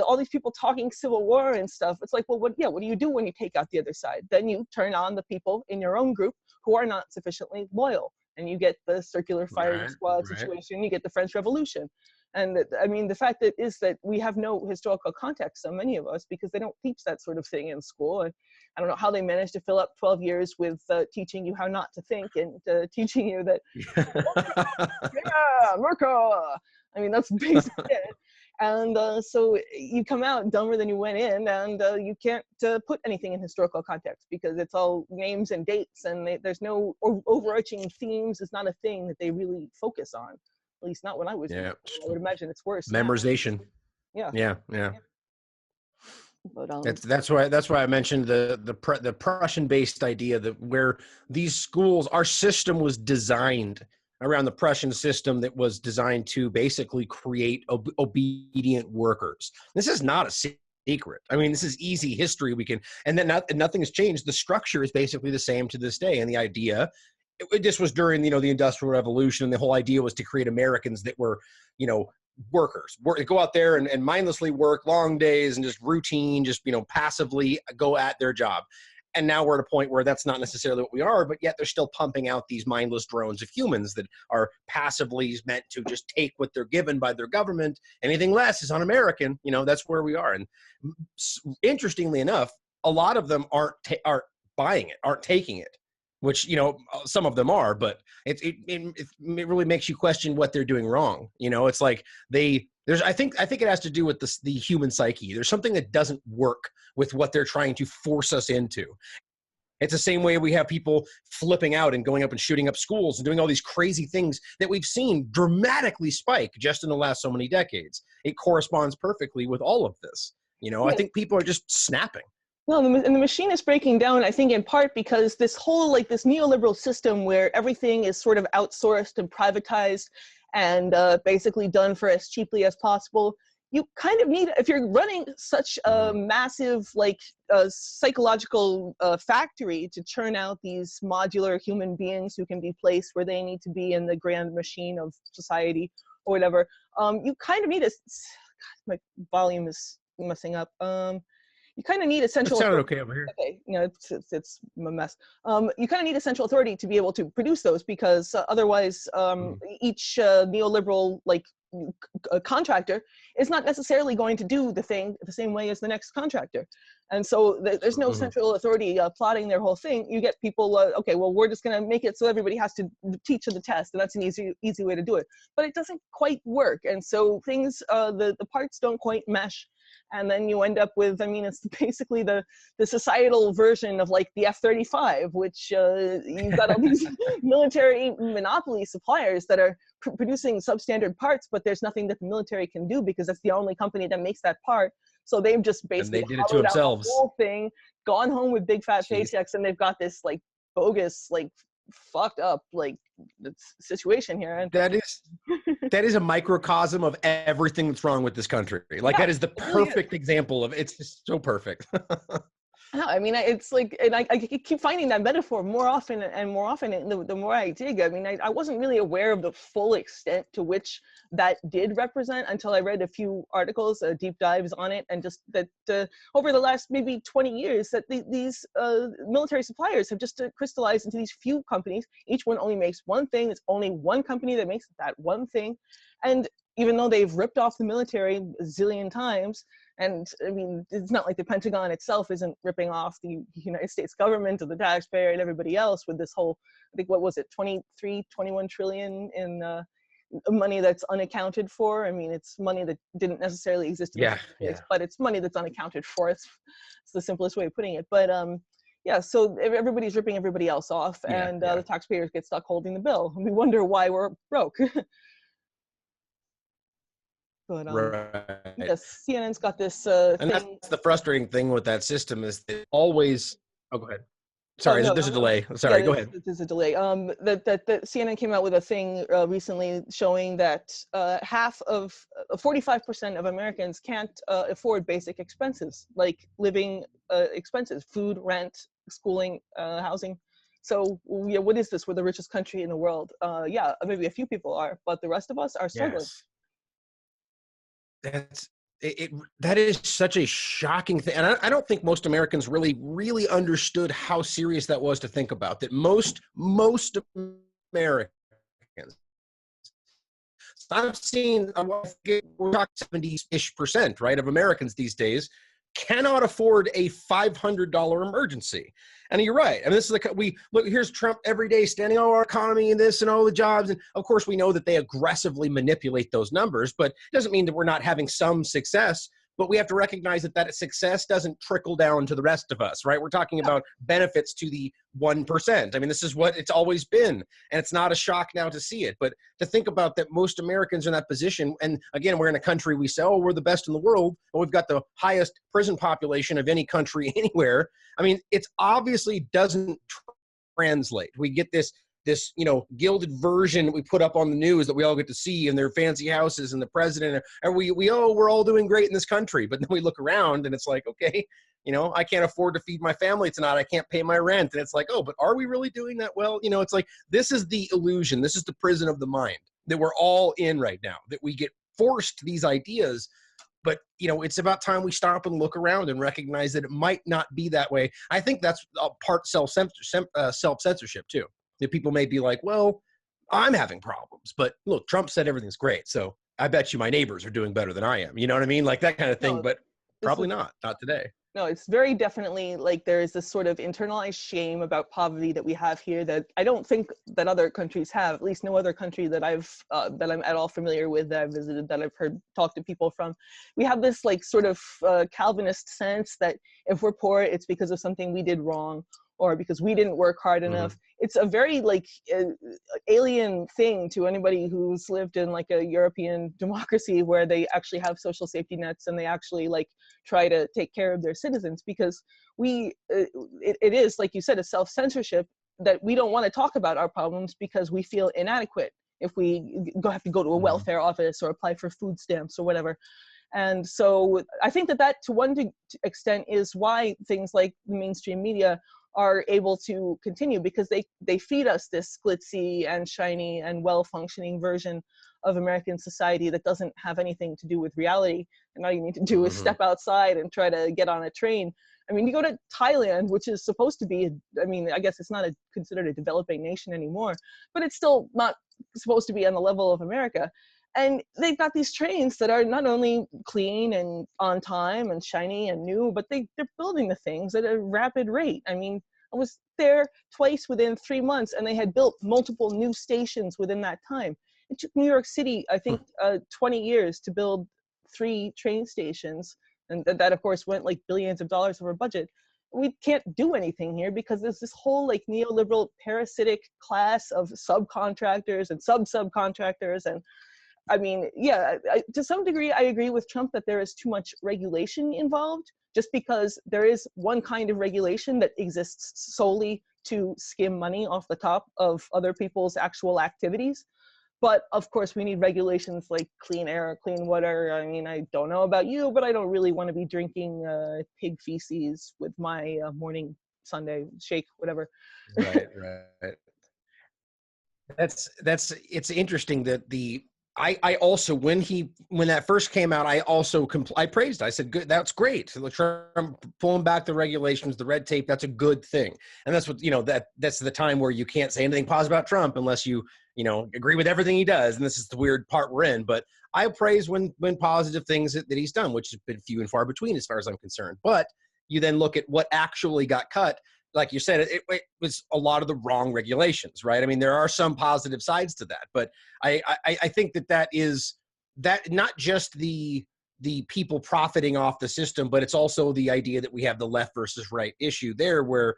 all these people talking civil war and stuff, it's like, well, what do you do when you take out the other side? Then you turn on the people in your own group who are not sufficiently loyal, and you get the circular firing squad situation, you get the French Revolution. And I mean, the fact that is that we have no historical context, so many of us, because they don't teach that sort of thing in school. And I don't know how they managed to fill up 12 years with teaching you how not to think, and teaching you that, yeah, America. I mean, that's basically it. And so you come out dumber than you went in, and you can't put anything in historical context, because it's all names and dates, and there's no overarching themes. It's not a thing that they really focus on, at least not when I was. Yeah. I would imagine it's worse. Memorization. Yeah. Yeah. But that's why I mentioned the Prussian-based idea that where these schools, our system was designed around the Prussian system that was designed to basically create obedient workers. This is not a secret. I mean, this is easy history. We can, and then nothing has changed. The structure is basically the same to this day. And the idea, this was during, you know, the Industrial Revolution, and the whole idea was to create Americans that were, you know, workers, go out there and mindlessly work long days and just routine, just, you know, passively go at their job. And now we're at a point where that's not necessarily what we are, but yet they're still pumping out these mindless drones of humans that are passively meant to just take what they're given by their government. Anything less is un-American. You know, that's where we are. And interestingly enough, a lot of them aren't buying it, aren't taking it, which, you know, some of them are, but it really makes you question what they're doing wrong. You know, it's like I think it has to do with the human psyche. There's something that doesn't work with what they're trying to force us into. It's the same way we have people flipping out and going up and shooting up schools and doing all these crazy things that we've seen dramatically spike just in the last so many decades. It corresponds perfectly with all of this. You know, I think people are just snapping. Well, and the machine is breaking down, I think, in part because this whole, like, this neoliberal system where everything is sort of outsourced and privatized and basically done for as cheaply as possible. You kind of need, if you're running such a massive, like, psychological factory to churn out these modular human beings who can be placed where they need to be in the grand machine of society or whatever, you kind of need a, my volume is messing up. You kind of need a central. It sounded okay over here. Okay, you know, it's a mess. You kind of need a central authority to be able to produce those, because otherwise, each neoliberal, like, contractor is not necessarily going to do the thing the same way as the next contractor, and so there's no central authority plotting their whole thing. You get people, okay, well, we're just going to make it so everybody has to teach to the test, and that's an easy way to do it, but it doesn't quite work, and so things, the parts don't quite mesh. And then you end up with, I mean, it's basically the societal version of, like, the F-35, which you've got all these military monopoly suppliers that are producing substandard parts, but there's nothing that the military can do because that's the only company that makes that part. So they've just basically hollowed out the whole thing, gone home with big fat paychecks, and they've got this, like, bogus, like, fucked up, like, situation here. And that is a microcosm of everything that's wrong with this country. Like, that is the perfect example of, it's just so perfect. No, I mean, it's like, and I keep finding that metaphor more often and more often, the more I dig. I mean, I wasn't really aware of the full extent to which that did represent until I read a few articles, deep dives on it, and just that over the last maybe 20 years, that these military suppliers have just crystallized into these few companies. Each one only makes one thing. It's only one company that makes that one thing. And even though they've ripped off the military a zillion times, and I mean, it's not like the Pentagon itself isn't ripping off the United States government or the taxpayer and everybody else with this whole, I think, what was it, 21 trillion in money that's unaccounted for. I mean, it's money that didn't necessarily exist in the first place, but it's money that's unaccounted for. It's the simplest way of putting it. But yeah, so everybody's ripping everybody else off, and the taxpayers get stuck holding the bill. And we wonder why we're broke. But yes, CNN's got this and thing. that's the frustrating thing with that system, is that always, oh, go ahead. Oh Sorry, no, there's a delay. yeah, Sorry, go ahead. there's a delay. That CNN came out with a thing recently showing that 45% of Americans can't afford basic expenses like living expenses, food, rent, schooling, housing. So yeah, what is this? We're the richest country in the world. Yeah, maybe a few people are, but the rest of us are struggling. Yes. That's that is such a shocking thing. And I don't think most Americans really understood how serious that was to think about. That most Americans, I've seen, we're talking 70-ish%, right, of Americans these days cannot afford a $500 emergency. And you're right. I mean, this is like, we look, here's Trump every day standing on our economy and this and all the jobs. And of course, we know that they aggressively manipulate those numbers, but it doesn't mean that we're not having some success. But we have to recognize that that success doesn't trickle down to the rest of us, right? We're talking about benefits to the 1%. I mean, this is what it's always been. And it's not a shock now to see it. But to think about that most Americans are in that position, and again, we're in a country we say, oh, we're the best in the world, but we've got the highest prison population of any country anywhere. I mean, it's obviously doesn't translate. We get this gilded version that we put up on the news that we all get to see in their fancy houses and the president, and we're all doing great in this country. But then we look around and it's like, okay, I can't afford to feed my family tonight. I can't pay my rent. And it's like, oh, but are we really doing that well? It's like, this is the illusion. This is the prison of the mind that we're all in right now, that we get forced these ideas. But, it's about time we stop and look around and recognize that it might not be that way. I think that's a part self-censorship too. That people may be like, well, I'm having problems, but look, Trump said everything's great. So I bet you my neighbors are doing better than I am. You know what I mean? Like that kind of thing, No, but probably not today. No, it's very definitely like there is this sort of internalized shame about poverty that we have here that I don't think that other countries have. At least no other country that that I'm at all familiar with, that I've visited, that I've heard talk to people from. We have this like sort of Calvinist sense that if we're poor, it's because of something we did wrong or because we didn't work hard enough. It's a very like alien thing to anybody who's lived in like a European democracy where they actually have social safety nets and they actually like try to take care of their citizens, because it is, like you said, a self-censorship that we don't want to talk about our problems because we feel inadequate if we have to go to a welfare office or apply for food stamps or whatever. And so I think that to one extent is why things like the mainstream media are able to continue, because they feed us this glitzy and shiny and well-functioning version of American society that doesn't have anything to do with reality. And all you need to do is step outside and try to get on a train. I mean, you go to Thailand, which is supposed to be, I guess it's not considered a developing nation anymore, but it's still not supposed to be on the level of America. And they've got these trains that are not only clean and on time and shiny and new, but they're building the things at a rapid rate. I mean, I was there twice within 3 months, and they had built multiple new stations within that time. It took New York City, I think, 20 years to build 3 train stations. And that, of course, went like billions of dollars over budget. We can't do anything here because there's this whole like neoliberal parasitic class of subcontractors and sub-subcontractors. And I mean, yeah, to some degree, I agree with Trump that there is too much regulation involved, just because there is one kind of regulation that exists solely to skim money off the top of other people's actual activities. But of course, we need regulations like clean air, clean water. I mean, I don't know about you, but I don't really want to be drinking pig feces with my morning Sunday shake, whatever. Right. It's interesting that I also, when that first came out, I also I praised it. I said, good, that's great. So Trump pulling back the regulations, the red tape, that's a good thing. And that's what, that's the time where you can't say anything positive about Trump unless you agree with everything he does. And this is the weird part we're in. But I praise when positive things that he's done, which has been few and far between as far as I'm concerned. But you then look at what actually got cut. Like you said, it was a lot of the wrong regulations, right? I mean, there are some positive sides to that, but I think that is not just the people profiting off the system, but it's also the idea that we have the left versus right issue there, where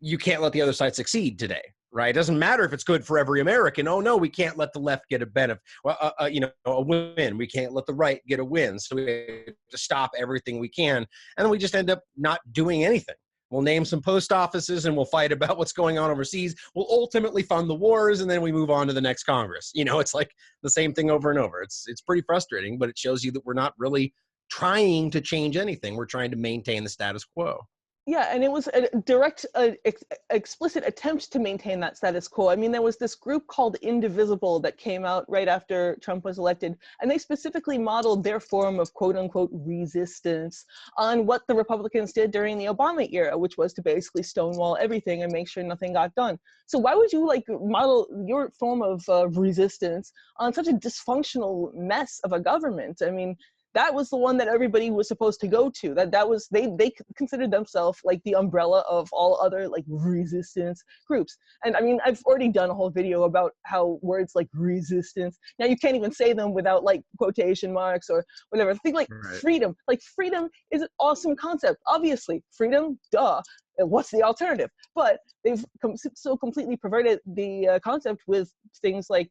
you can't let the other side succeed today, right? It doesn't matter if it's good for every American. Oh no, we can't let the left get a benefit, a win. We can't let the right get a win. So we have to stop everything we can, and then we just end up not doing anything. We'll name some post offices and we'll fight about what's going on overseas. We'll ultimately fund the wars, and then we move on to the next Congress. You know, it's like the same thing over and over. It's pretty frustrating, but it shows you that we're not really trying to change anything. We're trying to maintain the status quo. Yeah, and it was a direct, explicit attempt to maintain that status quo. I mean, there was this group called Indivisible that came out right after Trump was elected, and they specifically modeled their form of quote unquote resistance on what the Republicans did during the Obama era, which was to basically stonewall everything and make sure nothing got done. So why would you like model your form of resistance on such a dysfunctional mess of a government? I mean, that was the one that everybody was supposed to go to. That was, they considered themselves like the umbrella of all other like resistance groups. And I mean, I've already done a whole video about how words like resistance, now you can't even say them without like quotation marks or whatever. Think like freedom. Like freedom is an awesome concept. Obviously, freedom, duh. What's the alternative? But they've so completely perverted the concept with things like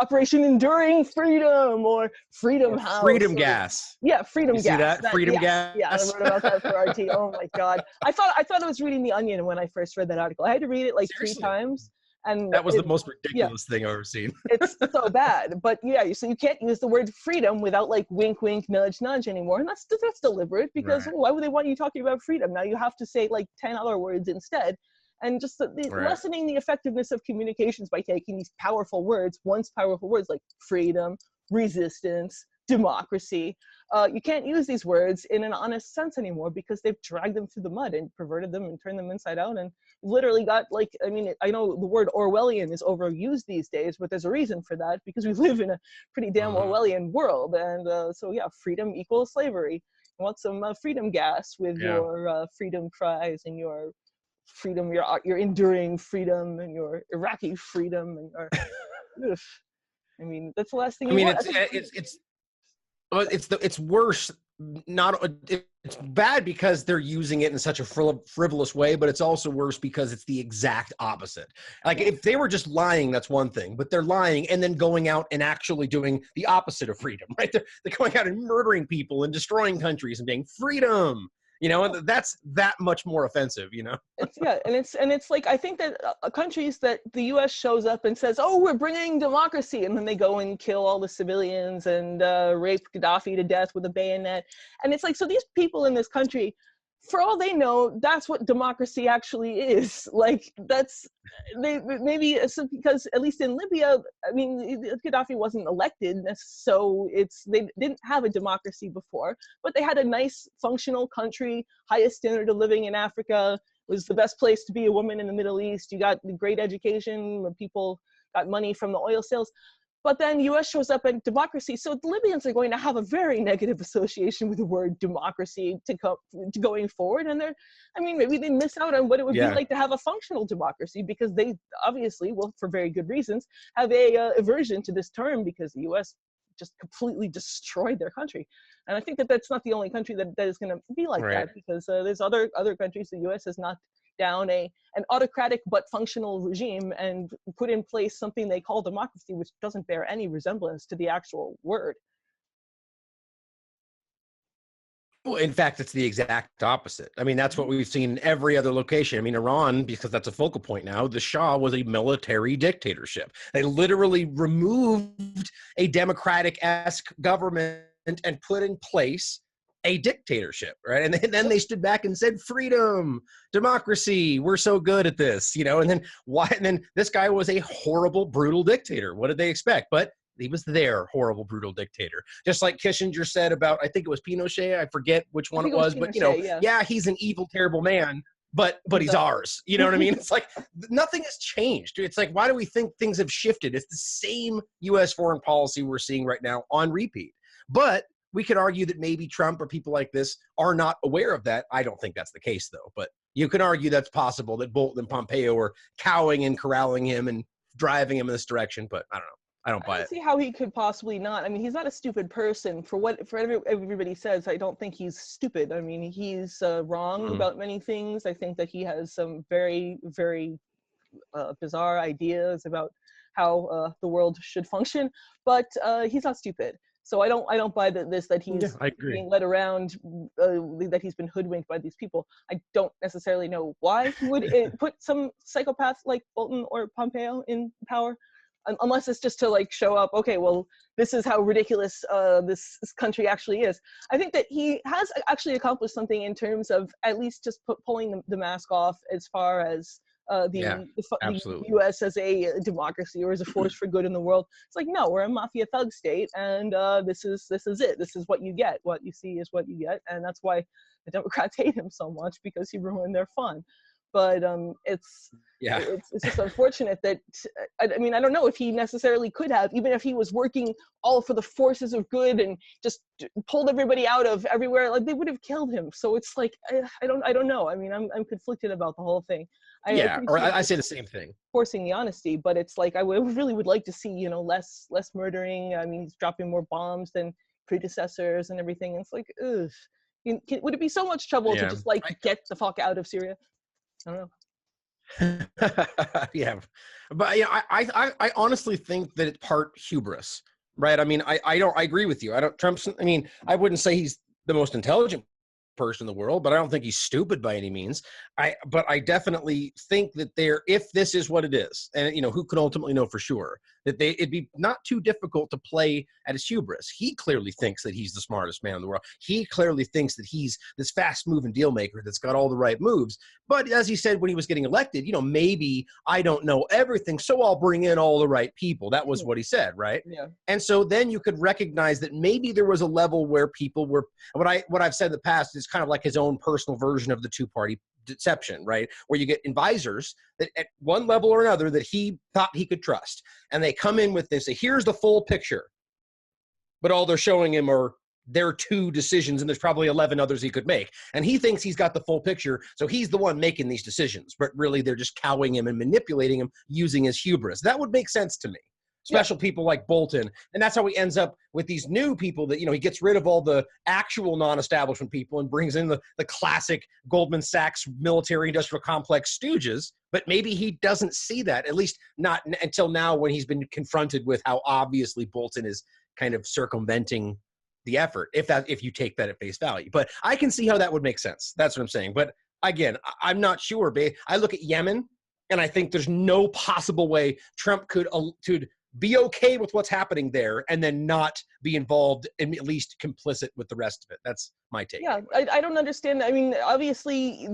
Operation Enduring Freedom or Freedom House. Freedom Gas. Yeah, Freedom Gas. See that? Freedom Gas. Yeah, I wrote about that for RT. Oh my God. I thought I was reading The Onion when I first read that article. I had to read it like Seriously? 3 times. And that was the most ridiculous thing I've ever seen. It's so bad. But yeah, so you can't use the word freedom without like wink, wink, nudge, nudge anymore. And that's deliberate because why would they want you talking about freedom? Now you have to say like 10 other words instead. And just lessening the effectiveness of communications by taking these powerful words, once powerful words like freedom, resistance, democracy. You can't use these words in an honest sense anymore because they've dragged them through the mud and perverted them and turned them inside out and literally got like, I mean, I know the word Orwellian is overused these days, but there's a reason for that because we live in a pretty damn Orwellian world. And so yeah, freedom equals slavery. You want some freedom gas with your freedom cries and your freedom, your enduring freedom and your Iraqi freedom and your, I mean, that's the last thing you want. It's worse. It's bad because they're using it in such a frivolous way, but it's also worse because it's the exact opposite. Like if they were just lying, that's one thing, but they're lying and then going out and actually doing the opposite of freedom, right? They're going out and murdering people and destroying countries and being freedom. You know, and that's that much more offensive, you know? It's like, I think that countries that the US shows up and says, oh, we're bringing democracy. And then they go and kill all the civilians and rape Gaddafi to death with a bayonet. And it's like, so these people in this country, for all they know, that's what democracy actually is. Like maybe because at least in Libya, I mean, Gaddafi wasn't elected, so they didn't have a democracy before, but they had a nice functional country, highest standard of living in Africa, was the best place to be a woman in the Middle East. You got great education, people got money from the oil sales. But then US shows up at democracy. So the Libyans are going to have a very negative association with the word democracy to going forward. And I mean, maybe they miss out on what it would be like to have a functional democracy because they obviously, well, for very good reasons, have a aversion to this term because the US just completely destroyed their country. And I think that that's not the only country that is going to be like that because there's other countries the US has knocked down an autocratic but functional regime and put in place something they call democracy, which doesn't bear any resemblance to the actual word. Well, in fact, it's the exact opposite. I mean, that's what we've seen in every other location. I mean, Iran, because that's a focal point now, the Shah was a military dictatorship. They literally removed a democratic-esque government and put in place a dictatorship, right? And then they stood back and said, freedom, democracy, we're so good at this, you know? And then this guy was a horrible, brutal dictator. What did they expect? But he was their horrible, brutal dictator. Just like Kissinger said about, I think it was Pinochet, I forget which one it was, but you know, he's an evil, terrible man, but he's ours. You know what I mean? It's like, nothing has changed. It's like, why do we think things have shifted? It's the same US foreign policy we're seeing right now on repeat. But we could argue that maybe Trump or people like this are not aware of that. I don't think that's the case, though. But you could argue that's possible that Bolton and Pompeo are cowing and corralling him and driving him in this direction. But I don't know. I don't buy it. See how he could possibly not. I mean, he's not a stupid person. For everybody says, I don't think he's stupid. I mean, he's wrong about many things. I think that he has some very, very bizarre ideas about how the world should function. But he's not stupid. So I don't buy that Yeah, he's I agree. being led around, that he's been hoodwinked by these people. I don't necessarily know why he would put some psychopath like Bolton or Pompeo in power, unless it's just to like show up. Okay, well, this is how ridiculous this country actually is. I think that he has actually accomplished something in terms of at least just pulling the mask off as far as Yeah, the absolutely. U.S. as a democracy or as a force for good in the world. It's like, no, we're a mafia thug state, and this is it. This is what you get. What you see is what you get, and that's why the Democrats hate him so much, because he ruined their fun. But Yeah. it's just unfortunate that I mean, I don't know if he necessarily could have, even if he was working all for the forces of good and just pulled everybody out of everywhere, like they would have killed him. So it's like I don't know. I mean, I'm conflicted about the whole thing. I Yeah, or appreciate I say the same thing. forcing the honesty, but it's like I really would like to see, you know, less murdering. I mean, he's dropping more bombs than predecessors and everything. It's like, ugh. Would it be so much trouble to Yeah. just like get the fuck out of Syria? I don't know. Yeah, but yeah, I honestly think that it's part hubris, right? I mean, I agree with you. I don't Trump's. I mean, I wouldn't say he's the most intelligent person in the world, but I don't think he's stupid by any means. But I definitely think that if this is what it is, and you know, who could ultimately know for sure, that it'd be not too difficult to play at his hubris. He clearly thinks that he's the smartest man in the world. He clearly thinks that he's this fast moving deal maker that's got all the right moves. But as he said when he was getting elected, you know, maybe I don't know everything, so I'll bring in all the right people. That was what he said, right? Yeah. And so then you could recognize that maybe there was a level where people were, what I've said in the past is kind of like his own personal version of the two-party deception, right? Where you get advisors that at one level or another that he thought he could trust. And they come in with this, say, here's the full picture. But all they're showing him are their two decisions, and there's probably 11 others he could make. And he thinks he's got the full picture, so he's the one making these decisions. But really, they're just cowing him and manipulating him using his hubris. That would make sense to me. Special people like Bolton. And that's how he ends up with these new people that, you know, he gets rid of all the actual non-establishment people and brings in the classic Goldman Sachs military industrial complex stooges. But maybe he doesn't see that, at least not until now when he's been confronted with how obviously Bolton is kind of circumventing the effort, if you take that at face value. But I can see how that would make sense. That's what I'm saying. But again, I'm not sure. I look at Yemen, and I think there's no possible way Trump could be okay with what's happening there and then not be involved and at least complicit with the rest of it. That's my take. Yeah, anyway. I don't understand. I mean, obviously,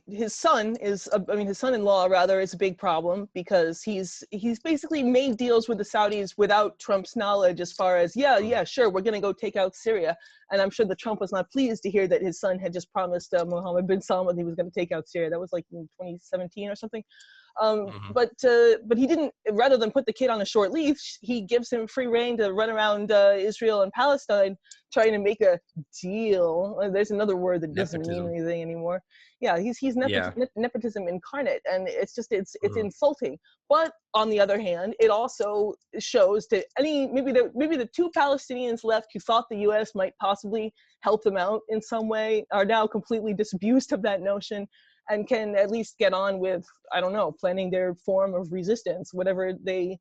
his son is, I mean, his son-in-law rather is a big problem, because he's basically made deals with the Saudis without Trump's knowledge. As far as yeah, sure, we're gonna go take out Syria, and I'm sure that Trump was not pleased to hear that his son had just promised Mohammed bin Salman he was going to take out Syria. That was like in 2017 or something. But he didn't, rather than put the kid on a short leash, he gives him free reign to run around Israel and Palestine trying to make a deal. There's another word that doesn't mean anything anymore. Yeah, he's nepotism incarnate, and it's insulting. But on the other hand, it also shows to maybe the two Palestinians left who thought the U.S. might possibly help them out in some way are now completely disabused of that notion, and can at least get on with, I don't know, planning their form of resistance, whatever they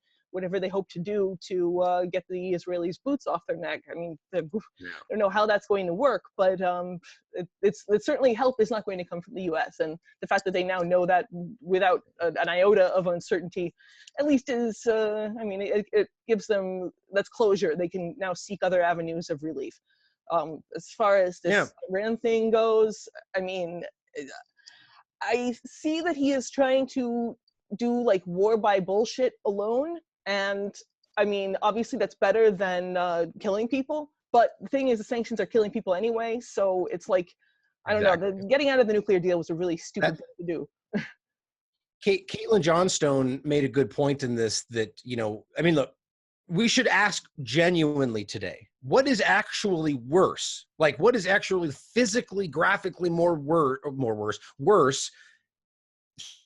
hope to do to get the Israelis' boots off their neck. I mean, I don't know how that's going to work, but it's certainly help is not going to come from the U.S. And the fact that they now know that without an iota of uncertainty, at least is, I mean, it gives them, that's closure. They can now seek other avenues of relief. As far as this Iran thing goes, I mean, I see that he is trying to do like war by bullshit alone. And I mean, obviously that's better than killing people. But the thing is, the sanctions are killing people anyway. So it's like, I don't know, getting out of the nuclear deal was a really stupid thing to do. Caitlin Johnstone made a good point in this, that, you know, I mean, look, we should ask genuinely today, what is actually worse? Like, what is actually physically, graphically worse?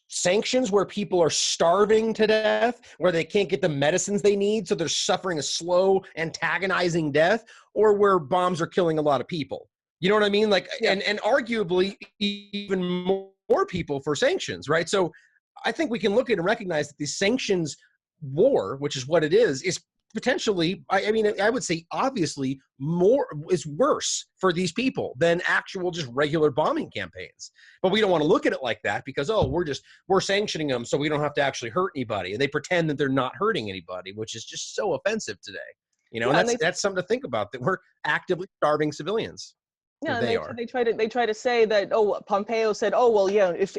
Sanctions where people are starving to death, where they can't get the medicines they need, so they're suffering a slow, antagonizing death, or where bombs are killing a lot of people. You know what I mean? Like, and arguably even more people for sanctions, right? So I think we can look at and recognize that the sanctions war, which is what it is potentially, I mean, I would say obviously more is worse for these people than actual just regular bombing campaigns. But we don't want to look at it like that because, oh, we're sanctioning them so we don't have to actually hurt anybody. And they pretend that they're not hurting anybody, which is just so offensive today. You know, Yeah, and that's something to think about, that we're actively starving civilians. yeah, and They are. they try to say that, oh, Pompeo said, oh well, yeah, if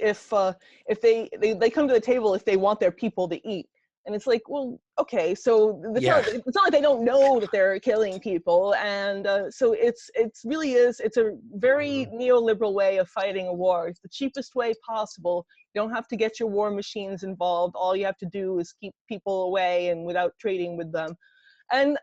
they come to the table if they want their people to eat. And it's like, well, okay, so Yeah. it's not like they don't know that they're killing people, and so it's a very neoliberal way of fighting a war. It's the cheapest way possible. You don't have to get your war machines involved. All you have to do is keep people away and without trading with them, and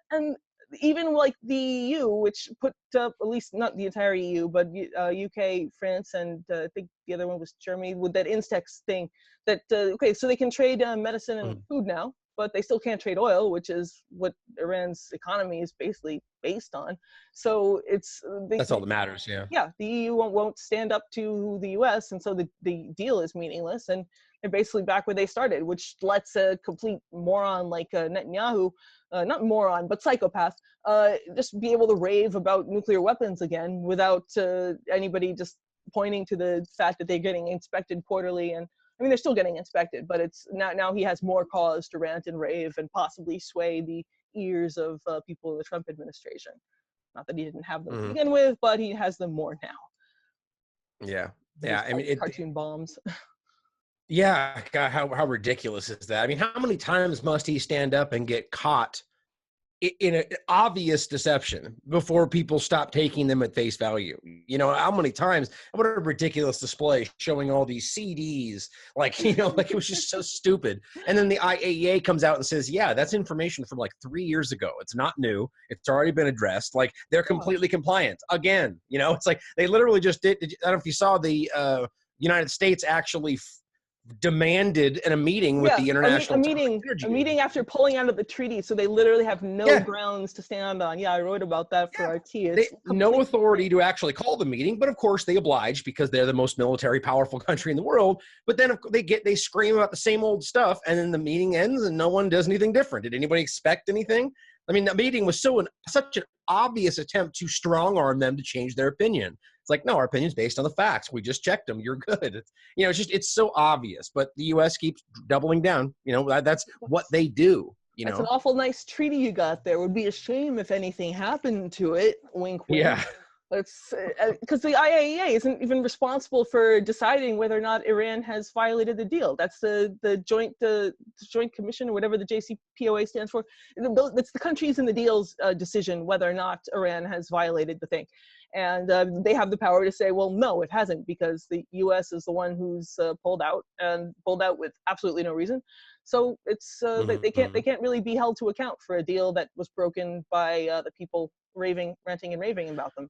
even like the EU, which put up, at least not the entire EU, but UK, France, and I think the other one was Germany, with that Instex thing. That okay, so they can trade medicine and food now, but they still can't trade oil, which is what Iran's economy is basically based on. So it's That's all that matters. Yeah. yeah, the EU won't stand up to the US, and so the deal is meaningless, and they're basically back where they started, which lets a complete moron like Netanyahu, not moron, but psychopath, just be able to rave about nuclear weapons again without anybody just pointing to the fact that they're getting inspected quarterly. And I mean, they're still getting inspected, but it's now he has more cause to rant and rave and possibly sway the ears of people in the Trump administration. Not that he didn't have them to begin with, but he has them more now. Yeah. Yeah. I mean, cartoon bombs. Yeah. God, how ridiculous is that? I mean, how many times must he stand up and get caught in an obvious deception before people stop taking them at face value? You know, how many times, what a ridiculous display showing all these CDs, like, you know, like it was just so stupid. And then the IAEA comes out and says, yeah, that's information from like 3 years ago. It's not new. It's already been addressed. Like they're completely compliant again. You know, it's like they literally just did. I don't know if you saw the United States actually demanded in a meeting with the International a meeting after pulling out of the treaty, so they literally have no grounds to stand on. Yeah, I wrote about that for RT. No authority to actually call the meeting, but of course they obliged because they're the most military powerful country in the world. But then they scream about the same old stuff, and then the meeting ends and no one does anything different. Did anybody expect anything? I mean, the meeting was such an obvious attempt to strong arm them to change their opinion. It's like, no, our opinion's based on the facts. We just checked them. You're good. You know, it's so obvious, but the U.S. keeps doubling down. You know, that's what they do. You know, it's an awful nice treaty you got there. Would be a shame if anything happened to it. Wink, wink. Yeah. It's because the IAEA isn't even responsible for deciding whether or not Iran has violated the deal. That's the joint commission, or whatever the JCPOA stands for. That's the countries in the deal's decision whether or not Iran has violated the thing. And they have the power to say, well, no, it hasn't, because the U.S. is the one who's pulled out with absolutely no reason. So it's they can't really be held to account for a deal that was broken by the people ranting and raving about them.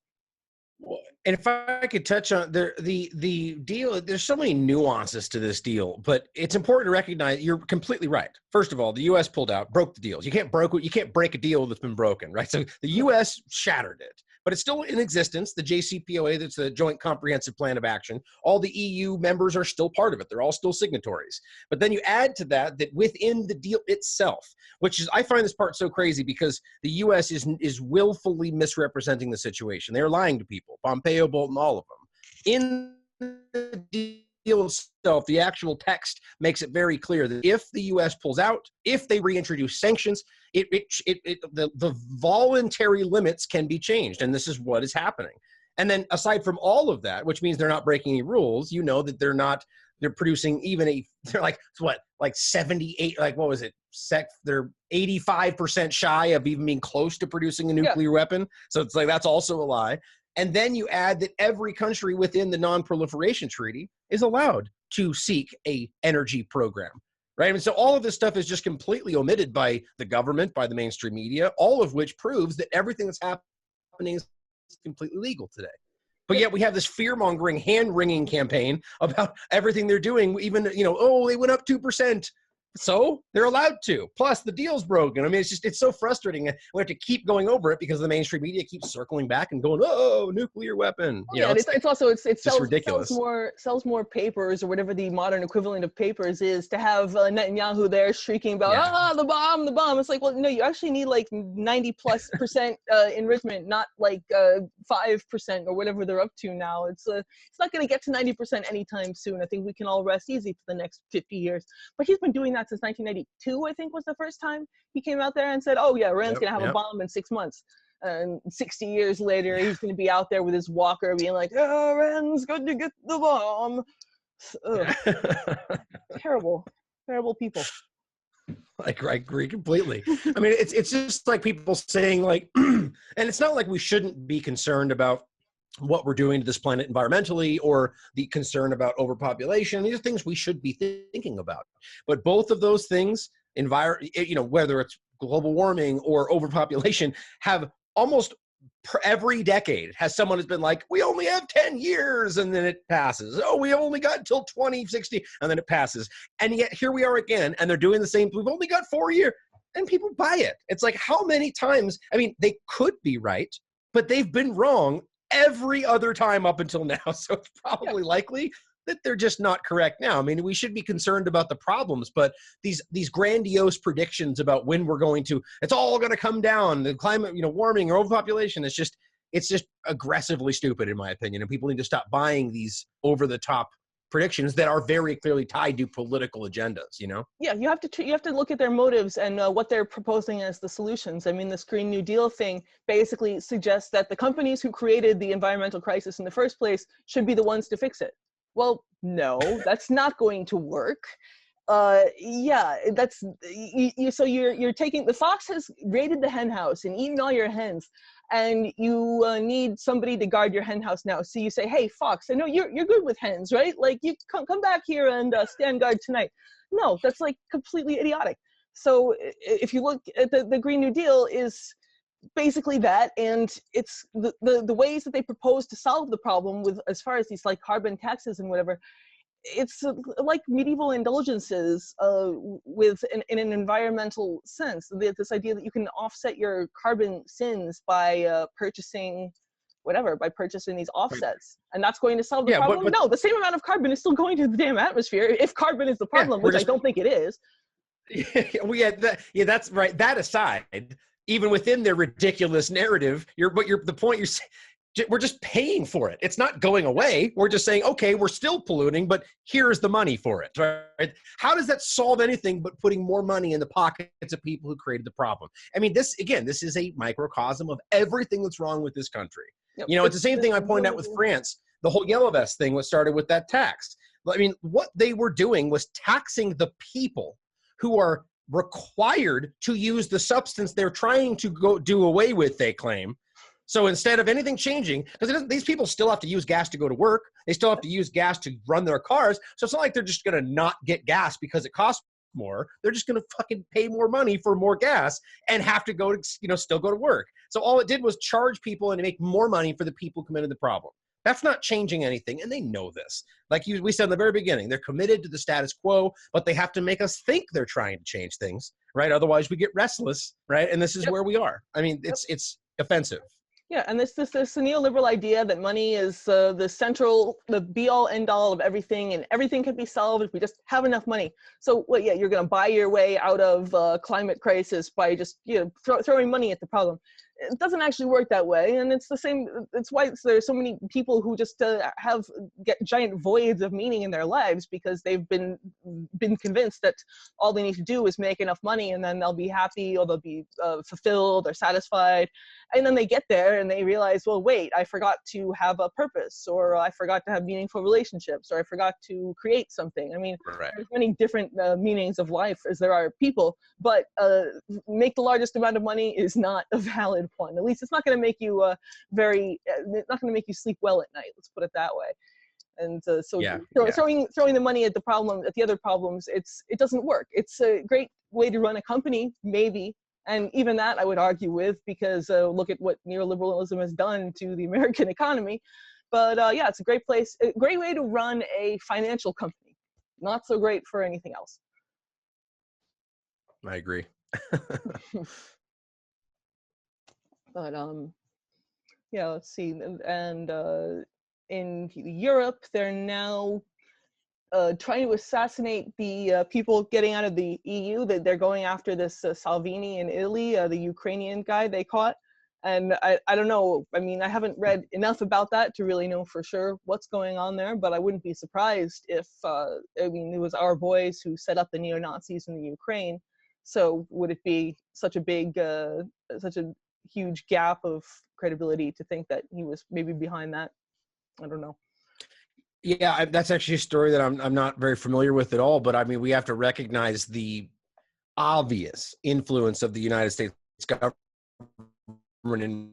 Well, and if I could touch on the deal, there's so many nuances to this deal, but it's important to recognize you're completely right. First of all, the U.S. pulled out, broke the deal. You can't break a deal that's been broken, right? So the U.S. shattered it, but it's still in existence. The JCPOA, that's the Joint Comprehensive Plan of Action. All the EU members are still part of it. They're all still signatories. But then you add to that within the deal itself, which is, I find this part so crazy because the U.S. is willfully misrepresenting the situation. They're lying to people. Pompeo, Bolton, all of them. In the deal itself, the actual text makes it very clear that if the U.S. pulls out, if they reintroduce sanctions, the voluntary limits can be changed, and this is what is happening. And then aside from all of that, which means they're not breaking any rules, you know that they're producing they're like 78, like what was it? They're 85% shy of even being close to producing a nuclear weapon. So it's like, that's also a lie. And then you add that every country within the Non-Proliferation Treaty is allowed to seek a energy program, right? And so all of this stuff is just completely omitted by the government, by the mainstream media, all of which proves that everything that's happening is completely legal today. But yet we have this fear-mongering, hand-wringing campaign about everything they're doing, even, you know, oh, they went up 2%. So they're allowed to. Plus, the deal's broken. I mean, it's so frustrating. We have to keep going over it because the mainstream media keeps circling back and going, "Oh, nuclear weapon." Oh, yeah, and it's also it just sells ridiculous. sells more papers, or whatever the modern equivalent of papers is, to have Netanyahu there shrieking about the bomb, the bomb. It's like, well, no, you actually need like 90+% enrichment, not like 5% or whatever they're up to now. It's not going to get to 90% anytime soon. I think we can all rest easy for the next 50 years. But he's been doing that since 1992, I think was the first time he came out there and said, oh yeah, Iran's going to have a bomb in 6 months. And 60 years later, he's going to be out there with his walker being like, oh, Iran's going to get the bomb. Terrible, terrible people. I agree completely. I mean, it's just like people saying like, and it's not like we shouldn't be concerned about what we're doing to this planet environmentally, or the concern about overpopulation. These are things we should be thinking about. But both of those things, whether it's global warming or overpopulation, have almost every decade has someone has been like, we only have 10 years, and then it passes. Oh, we only got until 2060, and then it passes. And yet here we are again, and they're doing the same. We've only got 4 years, and people buy it. It's like, how many times? I mean, they could be right, but they've been wrong every other time up until now. So it's probably likely that they're just not correct now. I mean, we should be concerned about the problems, but these grandiose predictions about when we're going to, it's all going to come down, the climate, warming or overpopulation, it's just aggressively stupid in my opinion. And people need to stop buying these over the top predictions that are very clearly tied to political agendas, Yeah, you have to look at their motives and what they're proposing as the solutions. I mean, this Green New Deal thing basically suggests that the companies who created the environmental crisis in the first place should be the ones to fix it. Well, no, that's not going to work. Yeah, that's so you're taking, the fox has raided the hen house and eaten all your hens, and you need somebody to guard your hen house now. So you say, hey, fox, I know you're good with hens, right? Like, you come back here and stand guard tonight. No, that's like completely idiotic. So if you look at the Green New Deal is basically that, and it's the ways that they propose to solve the problem with, as far as these like carbon taxes and whatever, it's like medieval indulgences with in an environmental sense. This idea that you can offset your carbon sins by purchasing these offsets, and that's going to solve the problem. No, the same amount of carbon is still going to the damn atmosphere, if carbon is the problem, which I don't think it is. That's right. That aside, even within their ridiculous narrative, we're just paying for it. It's not going away. We're just saying, okay, we're still polluting, but here's the money for it, right? How does that solve anything but putting more money in the pockets of people who created the problem? I mean, this is a microcosm of everything that's wrong with this country. Yep. It's the same thing I pointed out with France. The whole yellow vest thing was started with that tax. I mean, what they were doing was taxing the people who are required to use the substance they're trying to go do away with, they claim. So instead of anything changing, because these people still have to use gas to go to work, they still have to use gas to run their cars. So it's not like they're just going to not get gas because it costs more. They're just going to fucking pay more money for more gas and have to go to, still go to work. So all it did was charge people and make more money for the people who committed the problem. That's not changing anything, and they know this. Like we said in the very beginning, they're committed to the status quo, but they have to make us think they're trying to change things, right? Otherwise, we get restless, right? And this is where we are. I mean, it's offensive. Yeah, and this neoliberal idea that money is the be-all, end-all of everything, and everything can be solved if we just have enough money. So, you're going to buy your way out of climate crisis by just throwing money at the problem. It doesn't actually work that way, and it's the same. It's why there's so many people who just get giant voids of meaning in their lives, because they've been convinced that all they need to do is make enough money, and then they'll be happy, or they'll be fulfilled or satisfied. And then they get there and they realize, well, wait, I forgot to have a purpose, or I forgot to have meaningful relationships, or I forgot to create something. I mean, there's many different meanings of life as there are people, but make the largest amount of money is not a valid one. At least it's not going to make you not going to make you sleep well at night. Let's put it that way. And throwing the money at the other problems, it doesn't work. It's a great way to run a company, maybe. And even that I would argue with, because look at what neoliberalism has done to the American economy. But it's a great way to run a financial company. Not so great for anything else. I agree. But yeah, let's see. And in Europe, they're now trying to assassinate the people getting out of the EU. That they're going after this Salvini in Italy, the Ukrainian guy they caught. And I don't know. I mean, I haven't read enough about that to really know for sure what's going on there. But I wouldn't be surprised if I mean, it was our boys who set up the neo-Nazis in the Ukraine. So would it be such a big, such a huge gap of credibility to think that he was maybe behind that? I don't know. Yeah, that's actually a story that I'm not very familiar with at all. But I mean, we have to recognize the obvious influence of the United States government in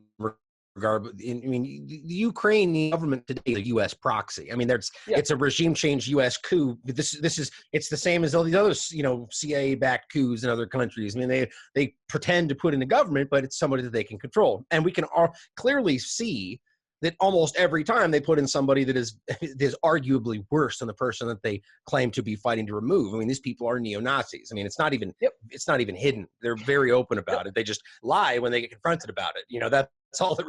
regard. I mean, the Ukrainian government today is a U.S. proxy. I mean, it's a regime change U.S. coup. It's the same as all these other, CIA-backed coups in other countries. I mean, they pretend to put in the government, but it's somebody that they can control, and we can clearly see that almost every time they put in somebody that is arguably worse than the person that they claim to be fighting to remove. I mean, these people are neo-Nazis. I mean, it's not even hidden. They're very open about it. They just lie when they get confronted about it. That's all that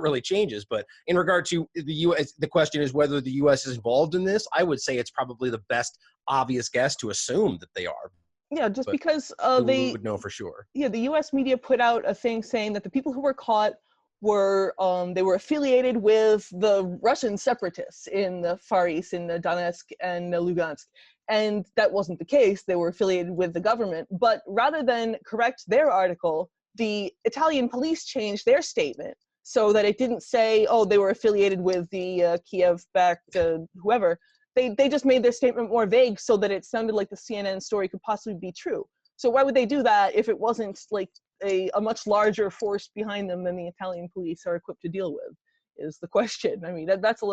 really changes. But in regard to the U.S., the question is whether the U.S. is involved in this. I would say it's probably the best obvious guess to assume that they are. Yeah, just but because they would know for sure. Yeah, the U.S. media put out a thing saying that the people who were caught were they were affiliated with the Russian separatists in the Far East, in the Donetsk and Lugansk, and that wasn't the case. They were affiliated with the government. But rather than correct their article, the Italian police changed their statement so that it didn't say, oh, they were affiliated with the Kiev-backed whoever. They just made their statement more vague so that it sounded like the CNN story could possibly be true. So why would they do that if it wasn't like a much larger force behind them than the Italian police are equipped to deal with, is the question. I mean, that was a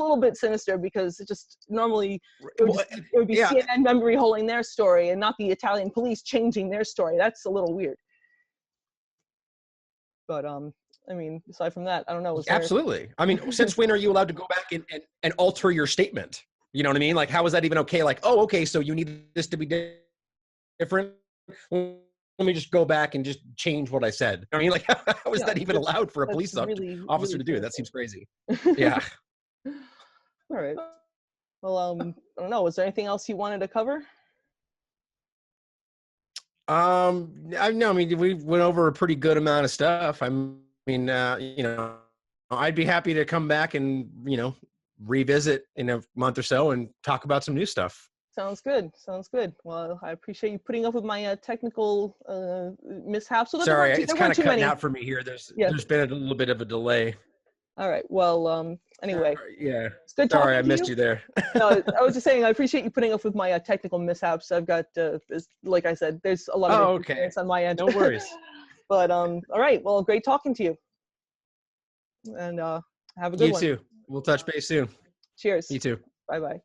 little bit sinister, because it just normally it would be CNN memory holding their story and not the Italian police changing their story. That's a little weird. But I mean, aside from that, I don't know. Absolutely. I mean, since when are you allowed to go back and alter your statement? You know what I mean? Like, how is that even okay? Like, oh, okay, so you need this to be different. Let me just go back and just change what I said. I mean, like, how is that even allowed for a police officer to do? That seems crazy. Yeah. All right. Well, I don't know. Was there anything else you wanted to cover? I mean, we went over a pretty good amount of stuff. I mean, I'd be happy to come back and, revisit in a month or so and talk about some new stuff. Sounds good. Sounds good. Well, I appreciate you putting up with my technical mishaps. So sorry, it's kind of cutting out for me here. There's been a little bit of a delay. All right. Well, anyway. Yeah. It's good talking to you. Sorry, I missed you there. No, I was just saying, I appreciate you putting up with my technical mishaps. I've got, like I said, there's a lot of experience on my end. No worries. But all right. Well, great talking to you. And have a good one. You too. We'll touch base soon. Cheers. You too. Bye-bye.